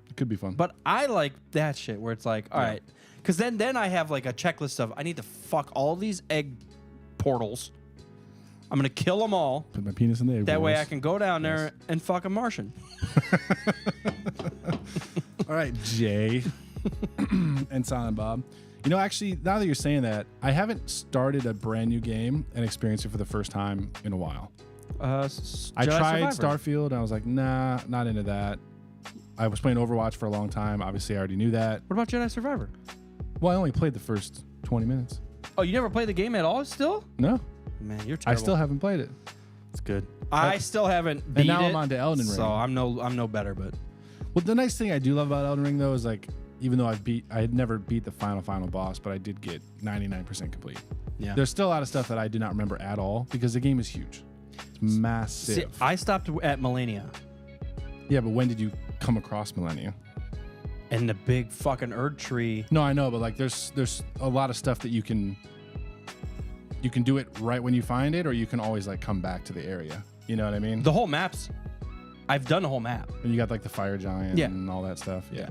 It could be fun. But I like that shit where it's like, all right, because then I have like a checklist of I need to fuck all these egg portals. I'm gonna kill them all. Put my penis in the egg That way I rolls. can go down there and fuck a Martian. All right, Jay and Silent Bob. You know, actually, now that you're saying that, I haven't started a brand new game and experienced it for the first time in a while. I Jedi tried Survivor. Starfield, and I was like, nah, not into that. I was playing Overwatch for a long time. Obviously, I already knew that. What about Jedi Survivor? Well, I only played the first 20 minutes. Oh, you never played the game at all still? No, Man, you're I terrible. still haven't played it. It's good. I still haven't beat And now it, I'm on to Elden Ring. So I'm no better, but Well, the nice thing I do love about Elden Ring, though, is like, even though I had never beat the final boss, but I did get 99% complete. yeah. There's still a lot of stuff that I do not remember at all because the game is huge. It's massive. See, I stopped at Millennia. Yeah, but when did you come across Millennia? And the big fucking Erd tree. No, I know, but like there's a lot of stuff that you can do it right when you find it, or you can always like come back to the area. You know what I mean? The whole map's. I've done the whole map. And you got like the fire giant Yeah. and all that stuff. Yeah.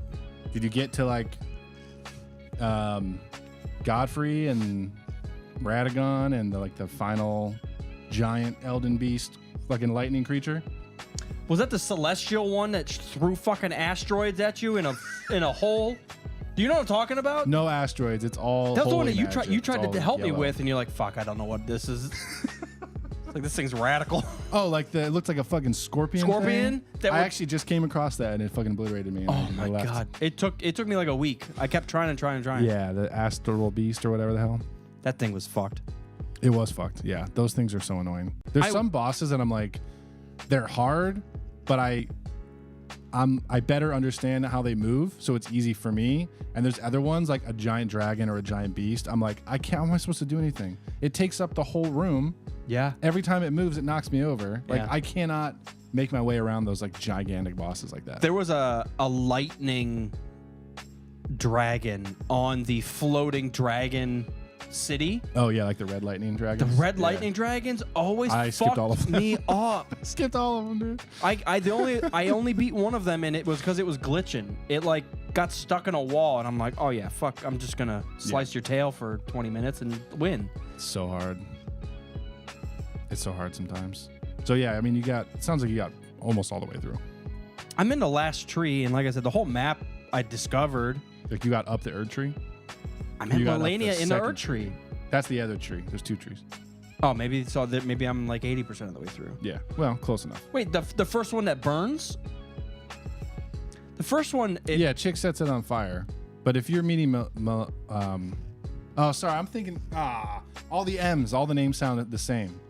Did you get to like Godfrey and Radagon and the final giant Elden Beast fucking lightning creature? Was that the celestial one that threw fucking asteroids at you in a hole? Do you know what I'm talking about? No asteroids. It's all. That was the one holy that you magic. tried. You It's tried all to help me yellow. with, and you're like, "Fuck, I don't know what this is." It's like this thing's radical. Oh, like it looks like a fucking scorpion. Scorpion? Thing? That I would- actually just came across that and it fucking obliterated me. And Oh I my left. god! It took me like a week. I kept trying and trying and trying. Yeah, the astral beast or whatever the hell. That thing was fucked. It was fucked. Yeah, those things are so annoying. There's some bosses that I'm like, they're hard, but I better understand how they move, so it's easy for me. And there's other ones like a giant dragon or a giant beast. I'm like, I can't. How am I supposed to do anything? It takes up the whole room. Yeah. Every time it moves, it knocks me over. Like Yeah. I cannot make my way around those like gigantic bosses like that. There was a lightning dragon on the floating dragon city. Oh yeah, like the red lightning dragons. The red Yeah. lightning dragons always I skipped fucked all of them. me up. Skipped all of them, dude. I only beat one of them, and it was because it was glitching. It like got stuck in a wall, and I'm like, oh yeah, fuck. I'm just gonna slice your tail for 20 minutes and win. It's so hard. It's so hard sometimes. So yeah, I mean, it sounds like you got almost all the way through. I'm in the last tree, and like I said, the whole map I discovered. Like you got up the Erd tree. I'm in You got up the Millennia in the second Erd tree. That's the other tree. There's two trees. Oh, maybe so. Maybe I'm like 80% of the way through. Yeah. Well, close enough. Wait, the first one that burns. The first one. Yeah, chick sets it on fire. But if you're meeting, oh, sorry, I'm thinking. All the M's, all the names sound the same.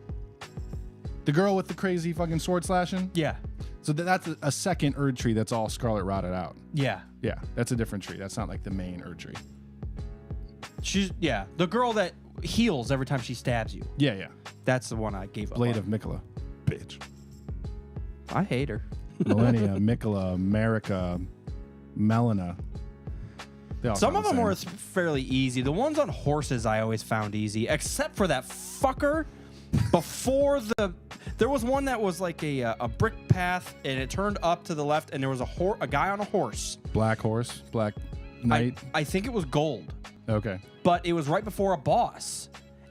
The girl with the crazy fucking sword slashing. Yeah. So that's a second Erd tree that's all scarlet rotted out. Yeah. Yeah, that's a different tree. That's not like the main Erd tree. She's the girl that heals every time she stabs you. Yeah, yeah. That's the one I gave Blade up of Mikola. Bitch. I hate her. Millennia, Mikola, America, Melina. They all Some sound of the them same. were fairly easy. The ones on horses I always found easy, except for that fucker before the. There was one that was like a brick path, and it turned up to the left, and there was a guy on a horse. Black Horse, Black Knight. I think it was gold, Okay. but it was right before a boss,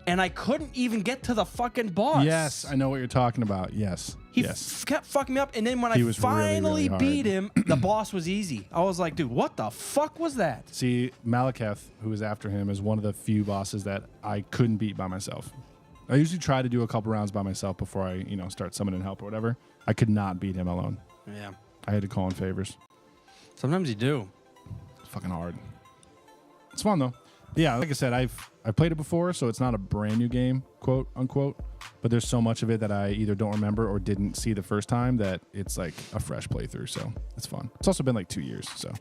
and I couldn't even get to the fucking boss. Yes, I know what you're talking about. Yes. He yes. kept fucking me up, and then when He I was really, finally really hard. beat him, the boss was easy. I was like, dude, what the fuck was that? See, Malekith, who was after him, is one of the few bosses that I couldn't beat by myself. I usually try to do a couple rounds by myself before I, start summoning help or whatever. I could not beat him alone. Yeah. I had to call in favors. Sometimes you do. It's fucking hard. It's fun though. Yeah, like I said, I've played it before, so it's not a brand new game, quote unquote. But there's so much of it that I either don't remember or didn't see the first time that it's like a fresh playthrough. So it's fun. It's also been like 2 years. So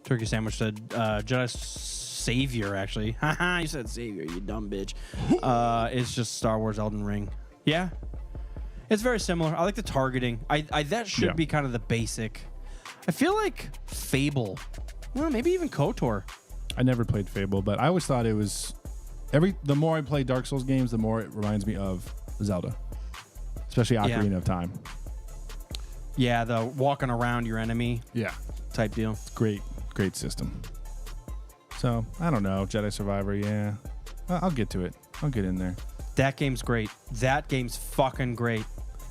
Turkey Sandwich said Jedi Savior, actually. Haha, you said Savior, you dumb bitch. It's just Star Wars Elden Ring. Yeah. It's very similar. I like the targeting. That should be kind of the basic. I feel like Fable. Well, maybe even KOTOR. I never played Fable, but I always thought it was the more I play Dark Souls games, the more it reminds me of Zelda. Especially Ocarina of Time. Yeah, the walking around your enemy type deal. Great system. So, I don't know. Jedi Survivor, yeah. I'll get to it. I'll get in there. That game's great. That game's fucking great.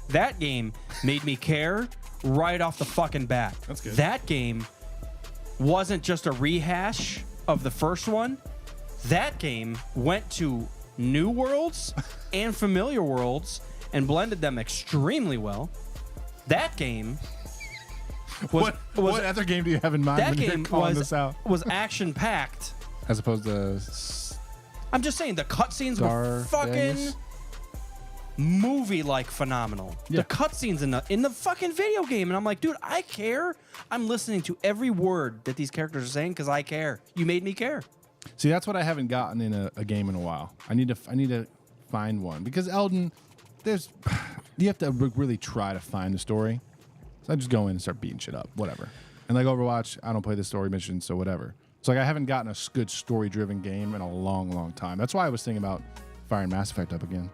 That game made me care right off the fucking bat. That's good. That game wasn't just a rehash of the first one. That game went to new worlds and familiar worlds and blended them extremely well. That game was... What other game do you have in mind when you're calling this out? Was action-packed. As opposed to... I'm just saying, the cutscenes were fucking movie-like phenomenal. Yeah. The cutscenes in the fucking video game, and I'm like, dude, I care. I'm listening to every word that these characters are saying because I care. You made me care. See, that's what I haven't gotten in a game in a while. I need to find one because Elden, you have to really try to find the story. So I just go in and start beating shit up, whatever. And like Overwatch, I don't play the story missions, so whatever. So like I haven't gotten a good story-driven game in a long, long time. That's why I was thinking about firing Mass Effect up again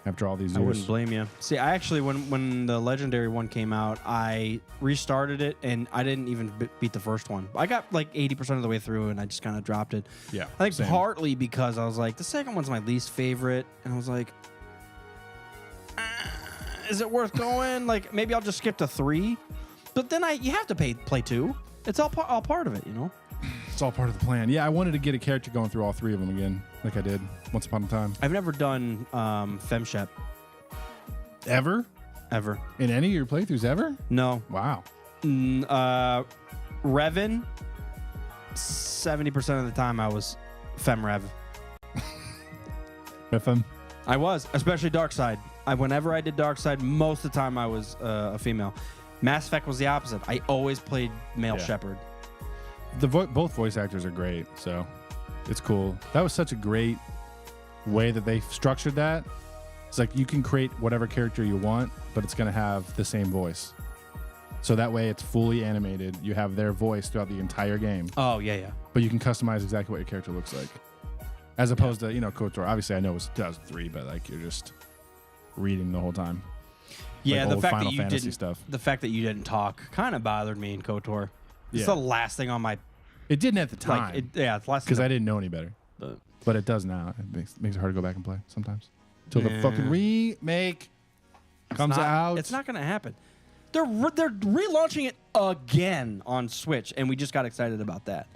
after all these years. I wouldn't blame you. See, I actually, when the Legendary one came out, I restarted it, and I didn't even beat the first one. I got like 80% of the way through, and I just kind of dropped it. Yeah, I think same. partly because I was like, the second one's my least favorite, and I was like, is it worth going? Like, maybe I'll just skip to 3. But then you have to play 2. It's all part of it, you know? It's all part of the plan. Yeah, I wanted to get a character going through all 3 of them again, like I did once upon a time. I've never done FemShep. Ever? Ever. In any of your playthroughs ever? No. Wow. Revan, 70% of the time I was FemRev. FM. I was, especially Darkside. Whenever I did Darkside, most of the time I was a female. Mass Effect was the opposite. I always played male Shepard. Both voice actors are great, so it's cool. That was such a great way that they structured that. It's like you can create whatever character you want, but it's going to have the same voice. So that way it's fully animated. You have their voice throughout the entire game. Oh, yeah. But you can customize exactly what your character looks like. As opposed to, KOTOR. Obviously, I know it was 2003, but like you're just reading the whole time. Yeah, like the fact Final that you Fantasy didn't stuff. The fact that you didn't talk kind of bothered me in KOTOR. It's the last thing on my... It didn't at the time. it's the last thing. Because I didn't know any better. But it does now. It makes it hard to go back and play sometimes. Until the fucking remake comes out. It's not going to happen. They're relaunching it again on Switch, and we just got excited about that.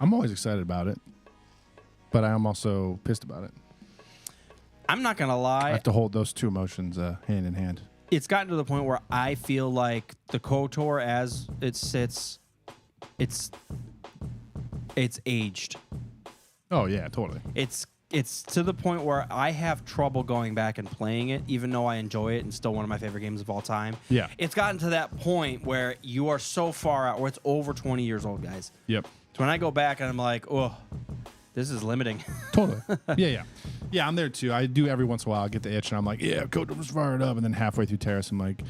I'm always excited about it. But I am also pissed about it. I'm not going to lie. I have to hold those two emotions hand in hand. It's gotten to the point where I feel like the KOTOR as it sits, it's aged. Oh, yeah, totally. It's to the point where I have trouble going back and playing it, even though I enjoy it and still one of my favorite games of all time. Yeah. It's gotten to that point where you are so far out, where it's over 20 years old, guys. Yep. So when I go back and I'm like, oh, this is limiting. Totally. Yeah. Yeah, I'm there too. I do every once in a while. I get the itch and I'm like, yeah, KOTOR was fired up. And then halfway through Terrace, I'm like,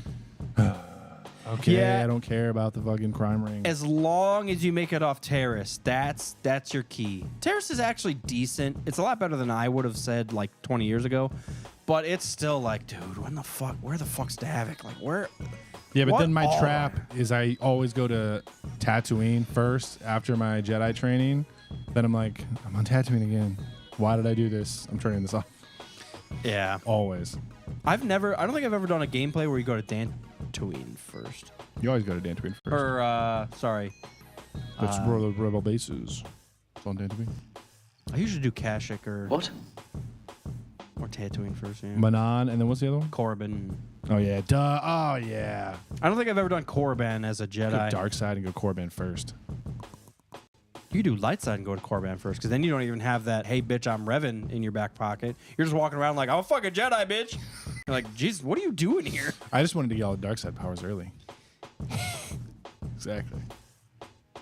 okay, Yeah. I don't care about the fucking crime ring. As long as you make it off Terrace, that's your key. Terrace is actually decent. It's a lot better than I would have said like 20 years ago. But it's still like, dude, where the fuck's Davik? Like, where? Yeah, but what then my are- trap is I always go to Tatooine first after my Jedi training. Then I'm like, I'm on Tatooine again. Why did I do this? I'm turning this off. Yeah. Always. I don't think I've ever done a gameplay where you go to Dantooine first. You always go to Tatooine first. Or, sorry. That's where the rebel bases. It's on Tatooine. I usually do Kashyyyk or Tatooine first. Yeah. Manon, and then what's the other one? Korriban. Oh, yeah. Duh. Oh, yeah. I don't think I've ever done Korriban as a Go Jedi. dark side and go Korriban first. You do light side and go to Korriban first, because then you don't even have that, hey, bitch, I'm Revan in your back pocket. You're just walking around like, I'm a fucking Jedi, bitch. You're like, Jesus, what are you doing here? I just wanted to get all the dark side powers early. Exactly.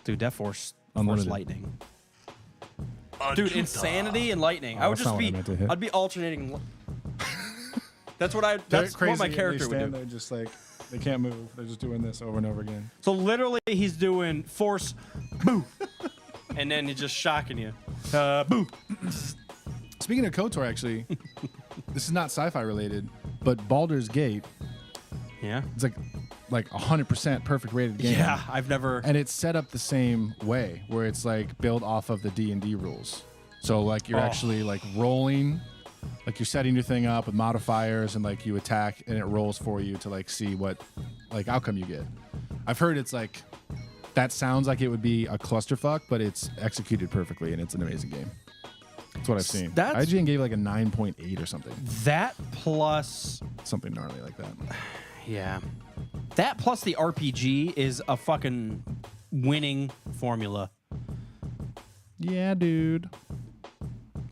Dude, that force Unlimited. lightning. Dude, insanity and lightning. I would that's just not what I be, meant to hit. I'd be alternating. That's what my character would do. They're just like, they can't move. They're just doing this over and over again. So literally, he's doing force, boo, and then he's just shocking you, boo. Speaking of KOTOR, actually, this is not sci-fi related, but Baldur's Gate, Yeah. it's like 100% perfect rated game. Yeah, I've never. And it's set up the same way, where it's like built off of the D&D rules. So like you're actually like rolling, like you're setting your thing up with modifiers, and like you attack and it rolls for you to like see what like outcome you get. I've heard it's like, that sounds like it would be a clusterfuck, but it's executed perfectly and it's an amazing game. That's what I've seen. That's- IGN gave like a 9.8 or something. That plus, Something gnarly like that. yeah, that plus the RPG is a fucking winning formula. Yeah, dude.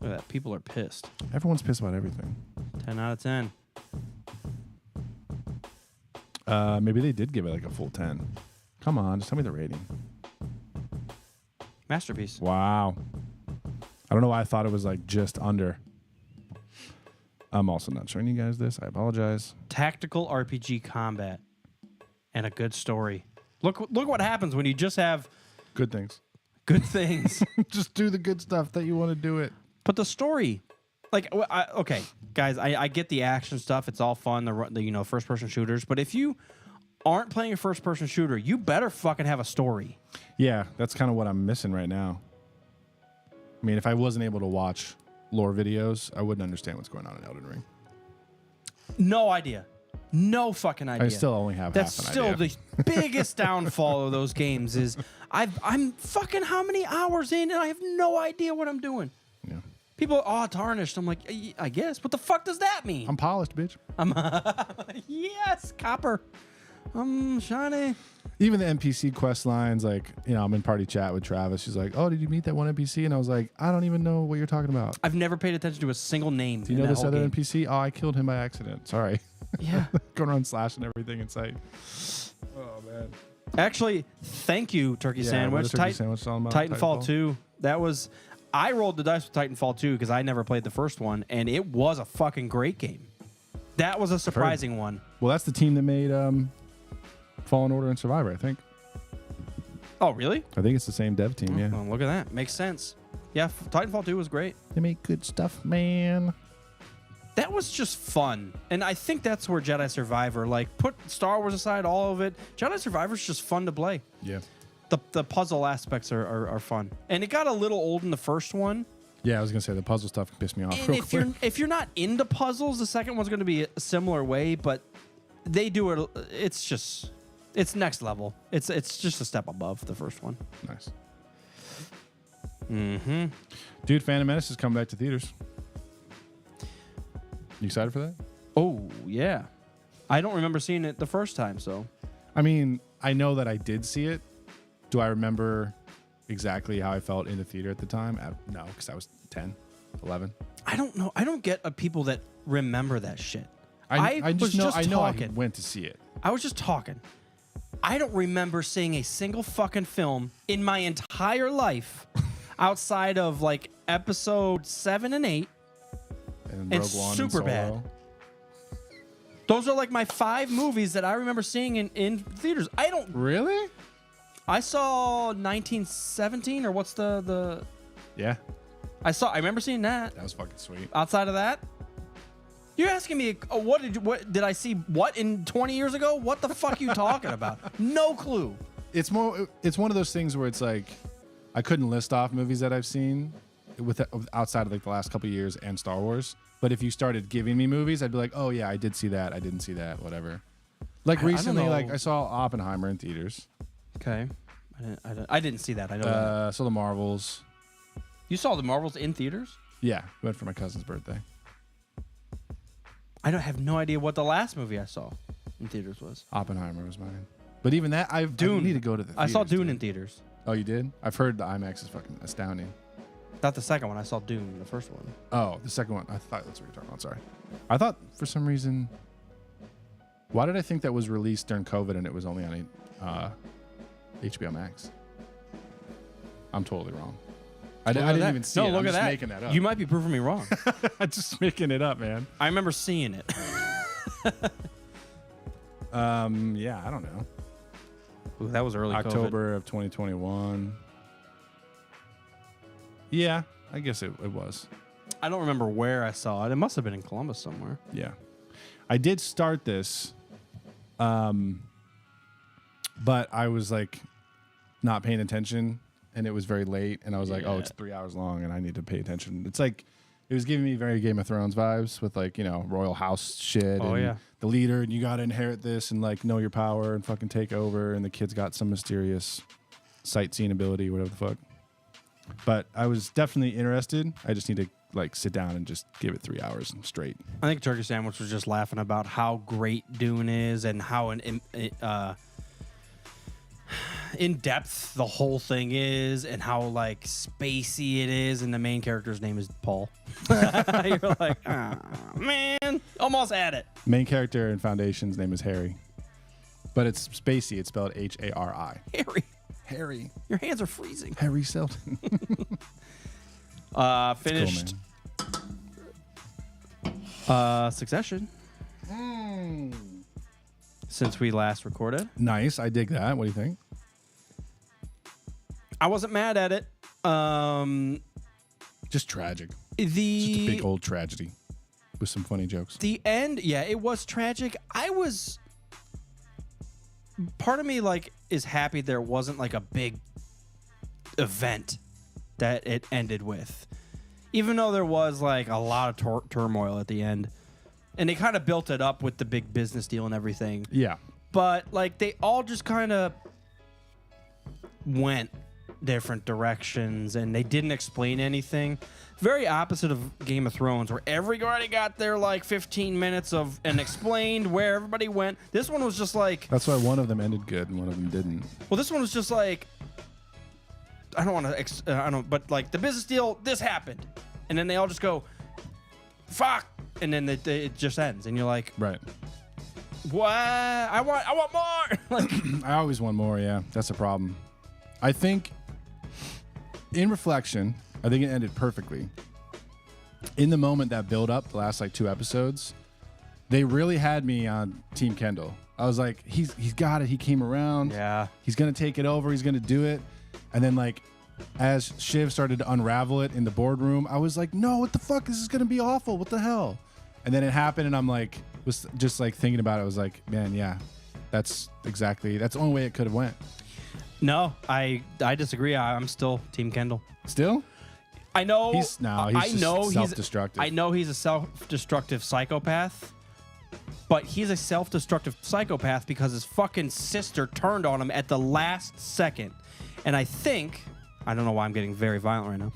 Look at that. People are pissed. Everyone's pissed about everything. 10 out of 10. Maybe they did give it like a full 10. Come on, just tell me the rating. Masterpiece. Wow. I don't know why I thought it was like just under. I'm also not showing you guys this. I apologize. Tactical RPG combat and a good story. Look what happens when you just have Good things. good things. Just do the good stuff that you want to do it. But the story, like, okay, guys, I get the action stuff. It's all fun, the first person shooters. But if you aren't playing a first person shooter, you better fucking have a story. Yeah, that's kind of what I'm missing right now. I mean, if I wasn't able to watch lore videos, I wouldn't understand what's going on in Elden Ring. No idea. No fucking idea. I still only have That's half an still idea. the biggest downfall of those games is I'm fucking how many hours in and I have no idea what I'm doing. Yeah. People are tarnished. I'm like, I guess. What the fuck does that mean? I'm polished, bitch. Yes, copper. I'm shiny. Even the NPC quest lines, like, I'm in party chat with Travis. She's like, oh, did you meet that one NPC? And I was like, I don't even know what you're talking about. I've never paid attention to a single name. Do you know this other NPC? Oh, I killed him by accident. Sorry. Yeah. Going around slashing everything in sight. Oh, man. Actually, thank you, Turkey Sandwich. What is Turkey Sandwich all about? Titanfall 2. I rolled the dice with Titanfall 2 because I never played the first one, and it was a fucking great game. That was a surprising one. Well, that's the team that made Fallen Order and Survivor, I think. Oh, really? I think it's the same dev team, yeah. Well, look at that. Makes sense. Yeah, Titanfall 2 was great. They make good stuff, man. That was just fun. And I think that's where Jedi Survivor, put Star Wars aside, all of it. Jedi Survivor's just fun to play. Yeah. The puzzle aspects are fun. And it got a little old in the first one. Yeah, I was going to say the puzzle stuff can piss me off And real quick. if you're not into puzzles, the second one's going to be a similar way, but they do it. It's next level. It's just a step above the first one. Nice. Mm-hmm. Dude, Phantom Menace is coming back to theaters. You excited for that? Oh, yeah. I don't remember seeing it the first time, so. I mean, I know that I did see it. Do I remember exactly how I felt in the theater at the time? No, because I was 10, 11. I don't know. I don't get people that remember that shit. I was just I talking. went to see it. I was just talking. I don't remember seeing a single fucking film in my entire life outside of episode 7 and 8. And And Rogue One Superbad. and Solo. Those are my 5 movies that I remember seeing in theaters. Really? I saw 1917 or what's the Yeah, I remember seeing that. that was fucking sweet. Outside of that, you're asking me what did I see in 20 years ago? What the fuck are you talking about? No clue. It's one of those things where it's like I couldn't list off movies that I've seen outside of the last couple of years and Star Wars. But if you started giving me movies, I'd be like, oh yeah, I did see that. I didn't see that. Whatever. Recently, know. I saw Oppenheimer in theaters. Okay, I didn't see that. I know that. Saw the Marvels. You saw the Marvels in theaters? Yeah, went for my cousin's birthday. I don't have no idea what the last movie I saw in theaters was. Oppenheimer was mine. But even that, I Dune. need to go to the theaters. I saw Dune dude. in theaters. Oh, you did? I've heard the IMAX is fucking astounding. Not the second one. I saw Dune, the first one. Oh, the second one. I thought that's what you're talking about. Sorry. I thought for some reason. Why did I think that was released during COVID and it was only on HBO Max? I'm totally wrong. I didn't even see it. Look I'm at just that. making that up. You might be proving me wrong. I'm just making it up, man. I remember seeing it. Yeah, I don't know. Ooh, that was early October of 2021. Yeah, I guess it was. I don't remember where I saw it. It must have been in Columbus somewhere. Yeah. I did start this, but I was like not paying attention and it was very late and I was like, oh, it's 3 hours long and I need to pay attention. It's like, it was giving me very Game of Thrones vibes with like, royal house shit. Oh, and yeah. The leader and you got to inherit this and like know your power and fucking take over. And the kid's got some mysterious sightseeing ability, whatever the fuck. But I was definitely interested. I just need to like sit down and just give it 3 hours straight. I think Turkey Sandwich was just laughing about how great Dune is and how in depth the whole thing is and how like spacey it is, and the main character's name is Paul. You're like, oh, man, almost had it. Main character in Foundation's name is Harry, but it's spacey. It's spelled Hari. Harry, your hands are freezing. Harry Selden. Finished. Cool, Succession. Since we last recorded, nice. I dig that. What do you think? I wasn't mad at it. Just tragic. The Just a big old tragedy with some funny jokes. The end, yeah, it was tragic. Part of me like is happy there wasn't like a big event that it ended with, even though there was like a lot of turmoil at the end, and they kind of built it up with the big business deal and everything. Yeah, but like they all just kind of went different directions and they didn't explain anything. Very opposite of Game of Thrones, where everybody got their like 15 minutes of and explained where everybody went. This one was just like, that's why one of them ended good and one of them didn't. well, this one was just like, I don't want to, but like the business deal, this happened, and then they all just go, fuck, and then it just ends, and you're like, right? What? I want more. Like, I always want more. Yeah, that's a problem. I think, in reflection, I think it ended perfectly. In the moment that build up, the last like 2 episodes, they really had me on Team Kendall. I was like, he's got it. He came around. yeah. He's gonna take it over. He's gonna do it. And then like, as Shiv started to unravel it in the boardroom, I was like, no, what the fuck? This is gonna be awful. What the hell? And then it happened, and I'm like, was just like thinking about it. I was like, man, yeah, that's the only way it could have went. No, I disagree. I'm still Team Kendall. Still? I know. He's self-destructive. I know he's a self-destructive psychopath, but he's a self-destructive psychopath because his fucking sister turned on him at the last second. And I don't know why I'm getting very violent right now.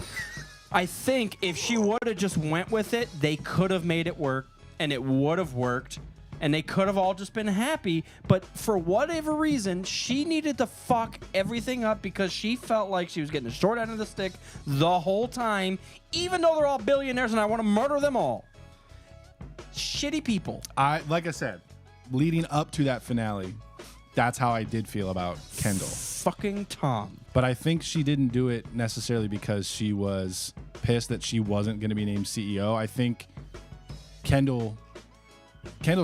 I think if she would have just went with it, they could have made it work, and it would have worked, and they could have all just been happy. But for whatever reason, she needed to fuck everything up because she felt like she was getting the short end of the stick the whole time, even though they're all billionaires and I want to murder them all. Shitty people. Like I said, leading up to that finale, that's how I did feel about Kendall. Fucking Tom. But I think she didn't do it necessarily because she was pissed that she wasn't going to be named CEO. I think Kendall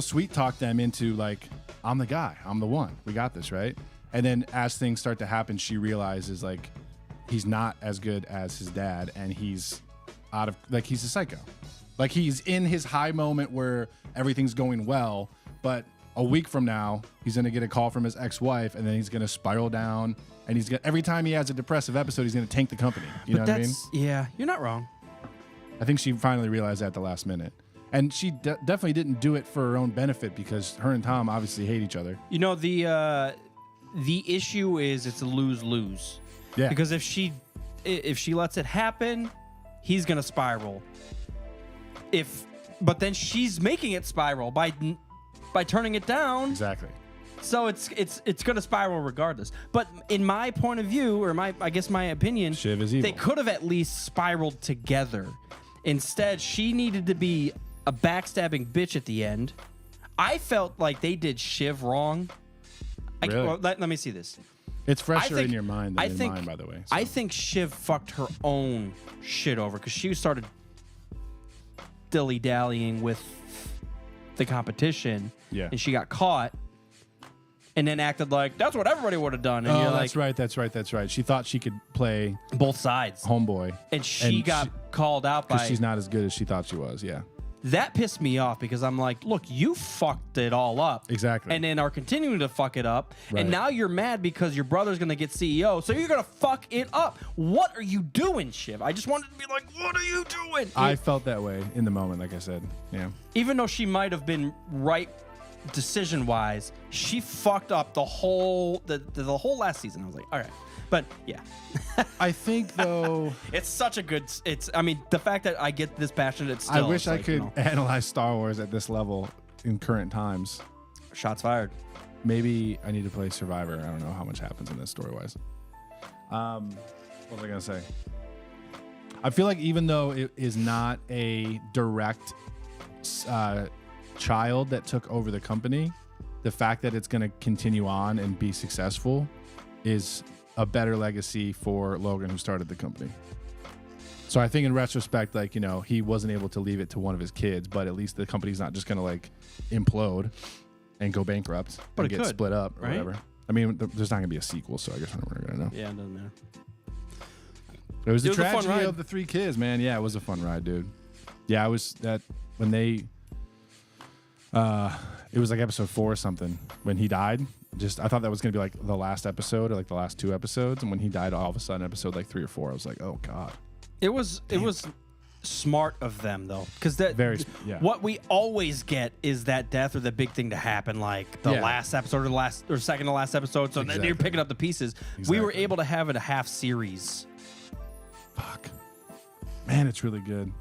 sweet talked them into like, I'm the guy. I'm the one. We got this, right? And then as things start to happen, she realizes like he's not as good as his dad, and he's he's a psycho. Like he's in his high moment where everything's going well, but a week from now, he's going to get a call from his ex-wife, and then he's going to spiral down, and every time he has a depressive episode, he's going to tank the company. You know what I mean? Yeah, you're not wrong. I think she finally realized that at the last minute. And she definitely didn't do it for her own benefit because her and Tom obviously hate each other. You know, the issue is it's a lose-lose. Yeah. Because if she lets it happen, he's going to spiral. But then she's making it spiral by turning it down. Exactly. So it's going to spiral regardless. But in my point of view, or my opinion, Shiv is evil. they could have at least spiraled together. Instead, she needed to be a backstabbing bitch at the end. I felt like they did Shiv wrong. Really? Let me see this. It's fresher think- in your mind than in mine, by the way. So. I think Shiv fucked her own shit over because she started dilly-dallying with the competition. Yeah. And she got caught and then acted like that's what everybody would have done. And you're like, that's right. She thought she could play both sides. homeboy. And she got called out by... Because she's not as good as she thought she was, yeah. That pissed me off because I'm like, look, you fucked it all up. Exactly. And then are continuing to fuck it up. Right. And now you're mad because your brother's going to get CEO. So you're going to fuck it up. What are you doing, Shiv? I just wanted to be like, what are you doing? I felt that way in the moment, like I said. Yeah. Even though she might have been right decision-wise, she fucked up the whole last season. I was like, all right. But yeah. I think, though... It's such a good... I mean, the fact that I get this passionate, it's still... I wish I like, could analyze Star Wars at this level in current times. Shots fired. Maybe I need to play Survivor. I don't know how much happens in this story-wise. What was I going to say? I feel like even though it is not a direct child that took over the company, the fact that it's going to continue on and be successful is a better legacy for Logan, who started the company. So I think in retrospect, like, you know, he wasn't able to leave it to one of his kids, but at least the company's not just going to like implode and go bankrupt But and it get could, split up or right? whatever. I mean, there's not going to be a sequel, so I guess we're going to know. Yeah, it doesn't matter. It was the It was a fun tragedy ride. of the three kids, man. Yeah, it was a fun ride, dude. Yeah, I was that when they it was like episode 4 or something when he died. Just I thought that was gonna be like the last episode or like the last 2 episodes, and when he died, all of a sudden, episode like 3 or 4, I was like, oh god. It was smart of them though, because yeah. what we always get is that death or the big thing to happen, like the Yeah. last episode or second to last episode. So then you're Exactly. picking up the pieces. We were Exactly. able to have it a half series. Fuck, man, it's really good.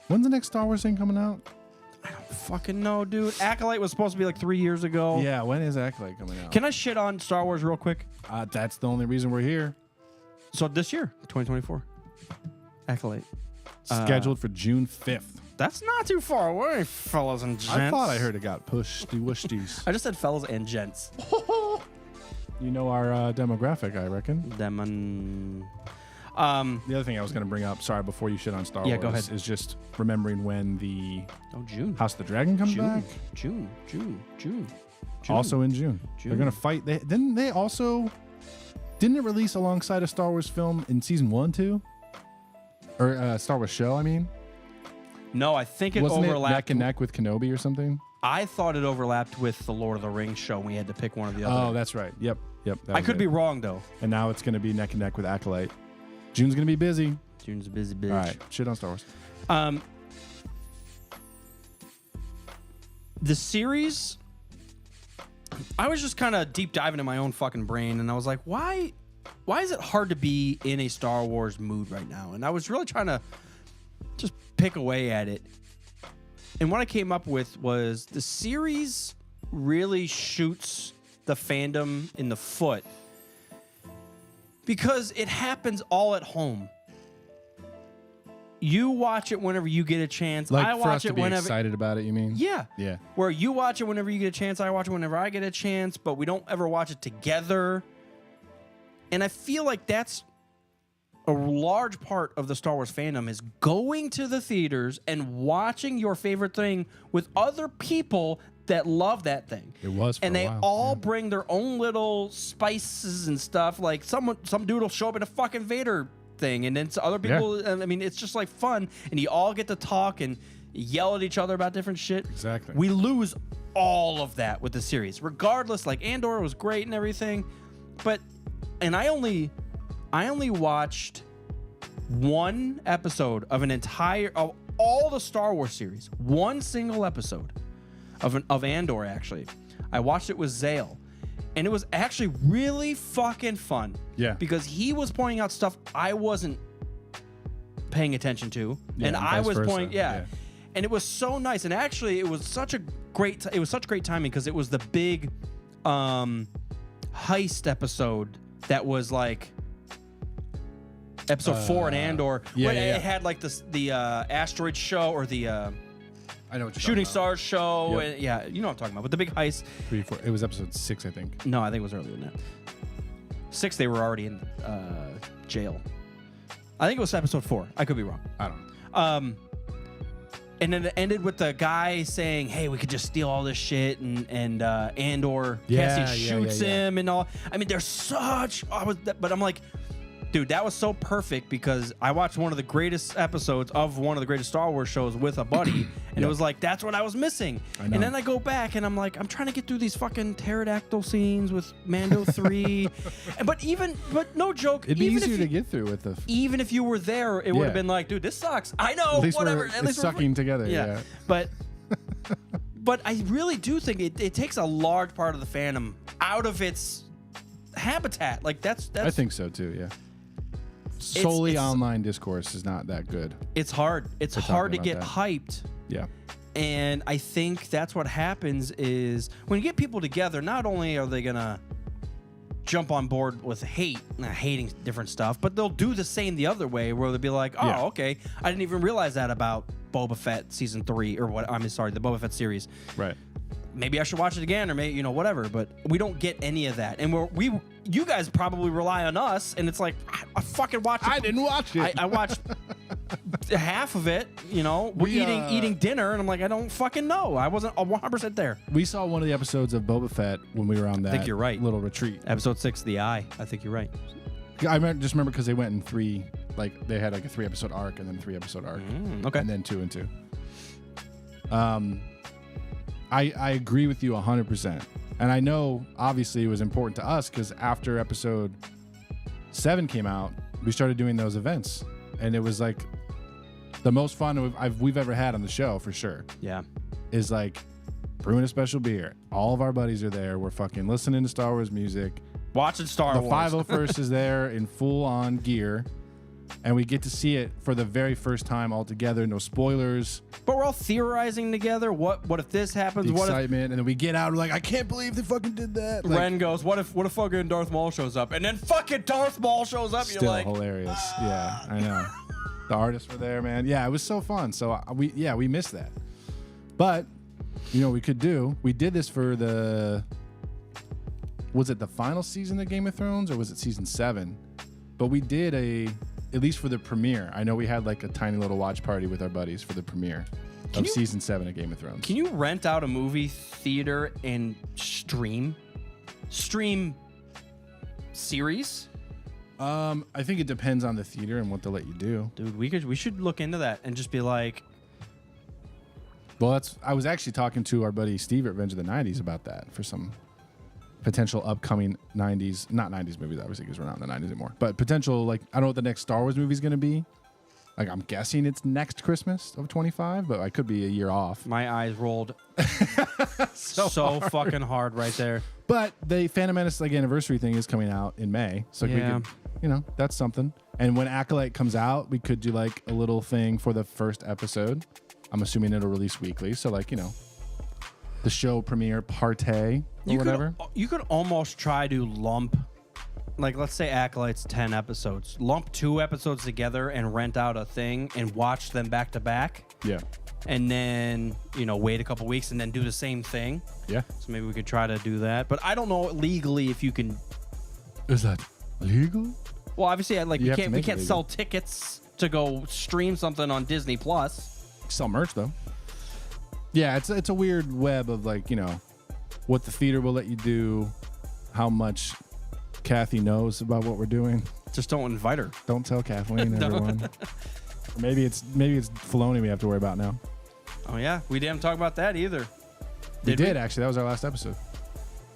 When's the next Star Wars thing coming out? I don't fucking know, dude. Acolyte was supposed to be like 3 years ago. Yeah, when is Acolyte coming out? Can I shit on Star Wars real quick? That's the only reason we're here. So this year, 2024, Acolyte. Scheduled for June 5th. That's not too far away, fellas and gents. I thought I heard it got pushed. Whoosties. I just said fellas and gents. You know our demographic, I reckon. Them. The other thing I was going to bring up, sorry, before you shit on Star Yeah, Wars, go ahead. is just remembering when the June. House of the Dragon comes back. June. Also in June. They're going to fight. Didn't it release alongside a Star Wars film in season 1 too? Or Star Wars show, I mean? No, I think it Wasn't overlapped. it neck and neck with Kenobi or something? I thought it overlapped with the Lord of the Rings show. We had to pick one or the Oh, other. that's right. Yep. I could be wrong though. And now it's going to be neck and neck with Acolyte. June's going to be busy. June's a busy bitch. All right. Shit on Star Wars. The series, I was just kind of deep diving in my own fucking brain, and I was like, why is it hard to be in a Star Wars mood right now? And I was really trying to just pick away at it. And what I came up with was the series really shoots the fandom in the foot because it happens all at home. You watch it whenever you get a chance. Like I for us watch to it be whenever. excited about it, you mean? Yeah. Yeah. Where you watch it whenever you get a chance, I watch it whenever I get a chance, but we don't ever watch it together. And I feel like that's a large part of the Star Wars fandom is going to the theaters and watching your favorite thing with other people that love that thing. It was for and a they while, all yeah. bring their own little spices and stuff. Like some dude will show up in a fucking Vader thing, and then other people. I mean, it's just like fun, and you all get to talk and yell at each other about different shit. Exactly. We lose all of that with the series, regardless. Like Andor was great and everything, and I only watched one episode of of all the Star Wars series. One single episode of Andor. Actually, I watched it with Zale. And it was actually really fucking fun. Yeah. Because he was pointing out stuff I wasn't paying attention to. Yeah, and and I vice was versa. pointing, yeah. And it was so nice. And actually, it was such great timing because it was the big heist episode that was like episode 4 in Andor. It had like the asteroid show or the I know what you're Shooting talking about. Stars show. Yep. And, yeah, you know what I'm talking about. But the big heist. 3, 4. It was episode 6, I think. No, I think it was earlier than that. 6, they were already in jail. I think it was episode 4. I could be wrong. I don't know. And then it ended with the guy saying, "Hey, we could just steal all this shit," and Andor Cassie shoots him and all. I mean, there's such. But I'm like, dude, that was so perfect because I watched one of the greatest episodes of one of the greatest Star Wars shows with a buddy, and it was like that's what I was missing. I know. And then I go back and I'm like, I'm trying to get through these fucking pterodactyl scenes with Mando 3, but no joke, It'd be even easier if to get through with the. even if you were there, it would have been like, dude, this sucks. I know, At least whatever. we're sucking together. Yeah. But I really do think it takes a large part of the fandom out of its habitat. Like that's I think so too. Yeah. Solely it's- online discourse is not that good. it's hard. It's We're hard to talking get about hyped. Yeah. And I think that's what happens is when you get people together, not only are they gonna jump on board with hating different stuff, but they'll do the same the other way where they'll be like, oh, Yeah. okay, I didn't even realize that about Boba Fett season 3 or what. I'm sorry, the Boba Fett series. Right. Maybe I should watch it again or maybe, whatever, but we don't get any of that. And you guys probably rely on us and it's like, I fucking watched it. I didn't watch it. I watched half of it, we're eating dinner and I'm like, I don't fucking know. I wasn't 100% there. We saw one of the episodes of Boba Fett when we were on that think you're right. little retreat. Episode 6, The Eye. I think you're right. I just remember because they went in 3, like they had like a 3-episode arc and then 3-episode arc. Okay. And then 2 and 2. I agree with you 100%. And I know obviously it was important to us because after episode 7 came out, we started doing those events. And it was like the most fun we've ever had on the show for sure. Yeah. Is like brewing a special beer. All of our buddies are there. We're fucking listening to Star Wars music. Watching Star The Wars. 501st is there in full on gear. And we get to see it for the very first time all together. No spoilers. But we're all theorizing together. What if this happens? The What if excitement. And then we get out and we're like, I can't believe they fucking did that. Like, Ren goes, what if fucking Darth Maul shows up? And then fucking Darth Maul shows up. still You're like, hilarious. Yeah, I know. The artists were there, man. Yeah, it was so fun. So we missed that. But we could do. We did this for was it the final season of Game of Thrones or was it season 7? But we did at least for the premiere. I know we had like a tiny little watch party with our buddies for the premiere of season 7 of Game of Thrones. Can you rent out a movie theater and stream series? I think it depends on the theater and what they'll let you do. Dude, we should look into that and just be like, Well, I was actually talking to our buddy Steve at Revenge of the 90s about that for some potential upcoming 90s, not 90s movies, obviously, because we're not in the 90s anymore, but potential, like, I don't know what the next Star Wars movie is going to be. Like, I'm guessing it's next Christmas of 25, but I could be a year off. my eyes rolled so fucking hard right there. But the Phantom Menace, like, anniversary thing is coming out in May. So Yeah. we could, that's something. And when Acolyte comes out, we could do, like, a little thing for the first episode. I'm assuming it'll release weekly. So, like, the show premiere party or whatever. You could almost try to lump, like, let's say Acolyte's 10 episodes. Lump 2 episodes together and rent out a thing and watch them back to back. Yeah. And then, wait a couple weeks and then do the same thing. Yeah. So maybe we could try to do that. But I don't know legally if you can. Is that legal? Well, obviously, You we have to can't make it legal. sell tickets to go stream something on Disney Plus. Sell merch though. Yeah, it's a weird web of like, what the theater will let you do, how much Kathy knows about what we're doing. Just don't invite her. Don't tell Kathleen, everyone. Or maybe it's Filoni we have to worry about now. Oh yeah, we didn't talk about that either. We did actually. That was our last episode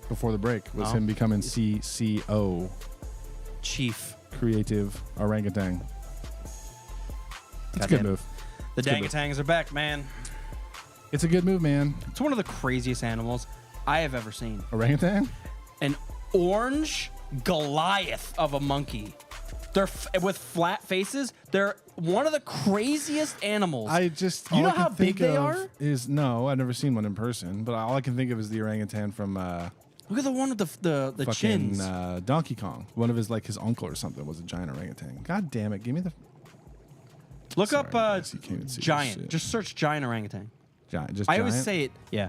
before the break. Was him becoming CCO, Chief. Creative Orangutan. It's a good Goddamn. move. The good move. Dangatangs are back, man. It's a good move, man. It's one of the craziest animals I have ever seen. Orangutan? An orange Goliath of a monkey They're with flat faces. They're one of the craziest animals. I just You all know I can how big think they of are? Is no, I've never seen one in person, but all I can think of is the orangutan from Look at the one with the fucking chins. Donkey Kong. One of his his uncle or something was a giant orangutan. God damn it! Give me the Look sorry, up guys, you can't even see this giant. shit. Just search giant orangutan. giant. Just I giant? always say it. Yeah.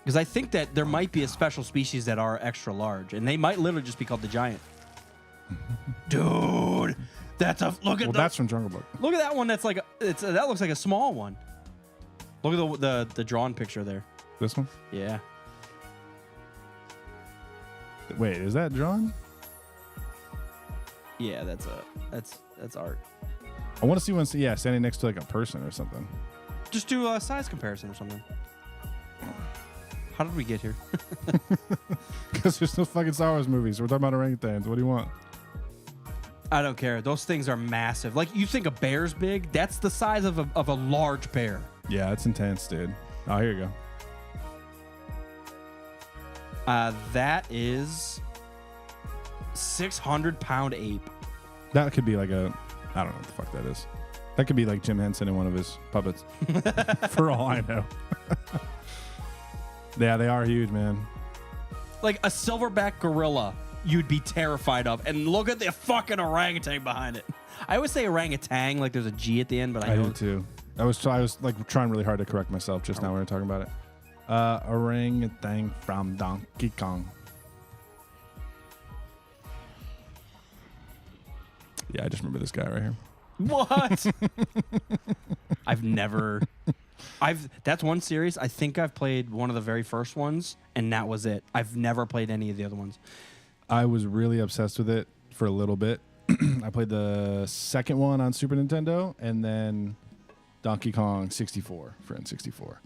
Because I think that there might be a special species that are extra large, and they might literally just be called the giant. Dude, that's a look at. Well, that's from Jungle Book. Look at that one. That's like that looks like a small one. Look at the drawn picture there. This one. Yeah. Wait, is that drawn? Yeah, that's art. I want to see one. Yeah, standing next to like a person or something. Just do a size comparison or something. How did we get here? Because there's no fucking Star Wars movies. We're talking about orangutans. What do you want? I don't care. Those things are massive. Like you think a bear's big? That's the size of a large bear. Yeah, it's intense, dude. Oh, here you go. That is 600-pound ape. That could be like I don't know what the fuck that is. That could be like Jim Henson in one of his puppets. For all I know. Yeah, they are huge, man. Like a silverback gorilla, you'd be terrified of. And look at the fucking orangutan behind it. I always say orangutan like there's a G at the end, but I I know do too. I was like trying really hard to correct myself just now when we were talking about it. Orangutan from Donkey Kong. Yeah, I just remember this guy right here. What? That's one series. I think I've played one of the very first ones, and that was it. I've never played any of the other ones. I was really obsessed with it for a little bit. I played the second one on Super Nintendo, and then Donkey Kong 64 for N64.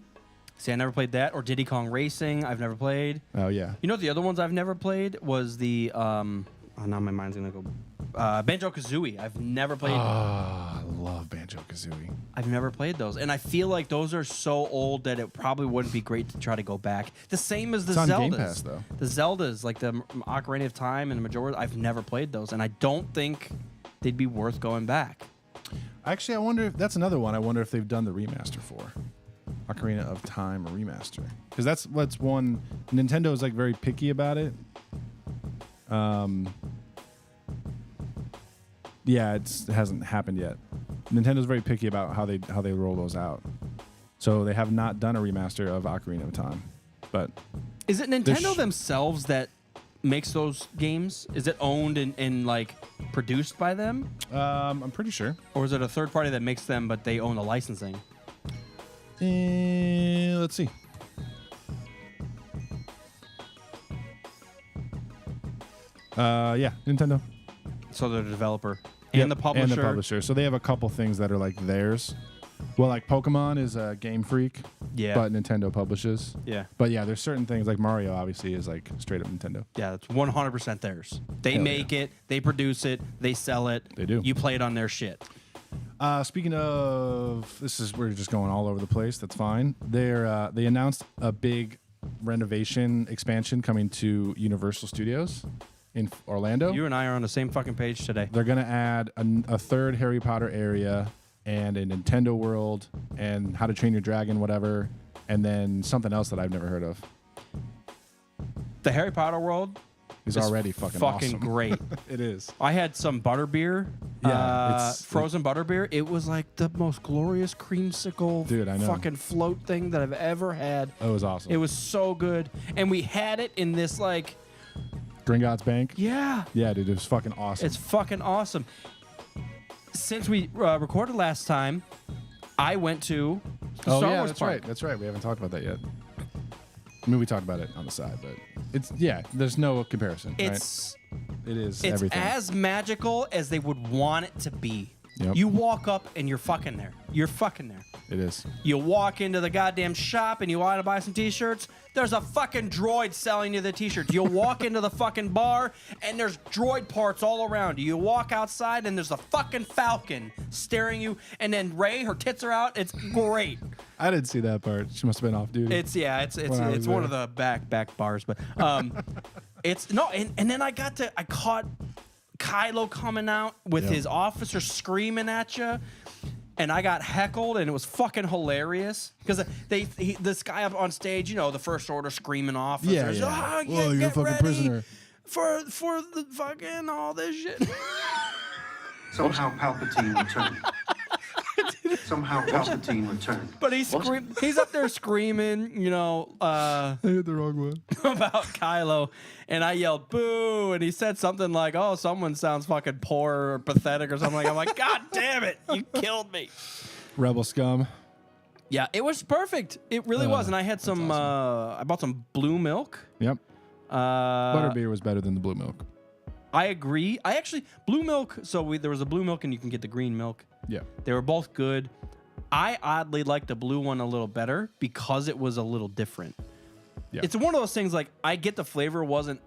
See, I never played that, or Diddy Kong Racing. I've never played. Oh yeah. You know, the other ones I've never played was the now my mind's gonna go. Banjo-Kazooie. I've never played. Oh, I love Banjo-Kazooie. I've never played those, and I feel like those are so old that it probably wouldn't be great to try to go back. The same as the It's on Zeldas. Game Pass, though. The Zeldas, like the Ocarina of Time and the Majora. I've never played those, and I don't think they'd be worth going back. Actually, I wonder if that's another one. I wonder if they've done the remaster for Ocarina of Time remaster, because that's what's one. Nintendo is like very picky about it. Yeah, it hasn't happened yet. Nintendo's very picky about how they roll those out. So they have not done a remaster of Ocarina of Time. But Is it Nintendo themselves that makes those games? Is it owned and like produced by them, I'm pretty sure. or is it a third party that makes them but they own the licensing? Let's see. Yeah, Nintendo. So they're the developer Yep, and the publisher. And the publisher. So they have a couple things that are like theirs. Well, like Pokemon is a Game Freak, Yeah. but Nintendo publishes. Yeah. But yeah, there's certain things like Mario obviously is like straight up Nintendo. Yeah, it's 100% theirs. They Hell make it, they produce it, they sell it. They do. You play it on their shit. Speaking of, we're just going all over the place. That's fine. They announced a big renovation expansion coming to Universal Studios in Orlando. You and I are on the same fucking page today. They're gonna add a third Harry Potter area and a Nintendo World and How to Train Your Dragon, whatever, and then something else that I've never heard of. The Harry Potter world Is already fucking awesome. great. It is. I had some butterbeer, Yeah, it's frozen butterbeer. It was like the most glorious creamsicle Dude, I know. fucking float thing that I've ever had. It was awesome. It was so good. And we had it in this like, Gringotts Bank. yeah, Yeah, dude, it was fucking awesome. it's fucking awesome. Since we recorded last time, I went to the Star Wars that's park. right. That's right. We haven't talked about that yet. I mean, we talked about it on the side, but it's there's no comparison. It's It is it's everything. as magical as they would want it to be. Yep. You walk up and you're fucking there. You're fucking there. It is. You walk into the goddamn shop and you want to buy some t-shirts. There's a fucking droid selling you the t-shirts. You'll walk into the fucking bar and there's droid parts all around you. You walk outside and there's a fucking Falcon staring you. And then Rey, her tits are out. It's great. I didn't see that part. She must have been off duty. It's When I was one of there. the back bars, but it's no. And then I caught Kylo coming out with his officer screaming at you. And I got heckled, and it was fucking hilarious because this guy up on stage, the First Order screaming officers. Yeah. Oh, Whoa, you're a fucking prisoner. For the fucking all this shit. Somehow Palpatine returned. But he's up there screaming, I hit the wrong one. about Kylo, and I yelled boo, and he said something like, "Oh, someone sounds fucking poor or pathetic or something." I'm like, God damn it, you killed me. Rebel scum. Yeah, it was perfect. It really was, and I had some. awesome. I bought some blue milk. Yep. Butterbeer was better than the blue milk. I agree. I actually blue milk. So there was a blue milk, and you can get the green milk. Yeah. They were both good. I oddly liked the blue one a little better because it was a little different. Yeah. It's one of those things like I get the flavor wasn't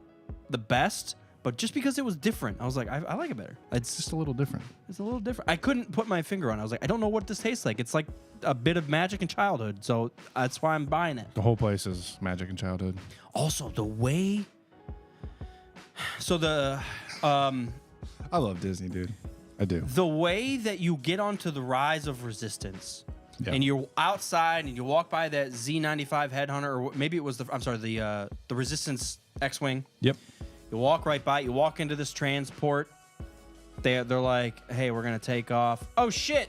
the best, but just because it was different, I was like, I like it better. It's just a little different. It's a little different. I couldn't put my finger on it. I was like, I don't know what this tastes like. It's like a bit of magic in childhood, so that's why I'm buying it. The whole place is magic in childhood. Also, the way. So I love Disney, dude. I do. the way that you get onto the Rise of Resistance, Yeah. and you're outside and you walk by that Z95 Headhunter, or maybe it was the Resistance X-Wing. Yep. You walk right by it. You walk into this transport. They're like, hey, we're going to take off. Oh, shit.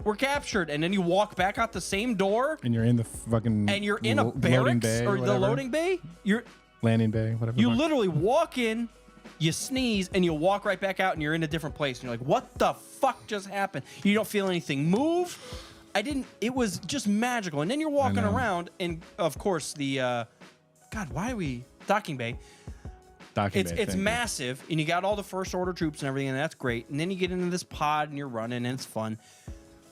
We're captured. And then you walk back out the same door. And you're in the fucking And you're in a loading barracks bay or the whatever. loading bay. Landing bay, whatever. You the fuck. literally walk in, you sneeze, and you walk right back out and you're in a different place. And you're like, what the fuck just happened? You don't feel anything move. It was just magical. And then you're walking around, and of course, docking bay. Docking bay, It's thank you. massive, and you got all the First Order troops and everything, and that's great. And then you get into this pod, and you're running, and it's fun.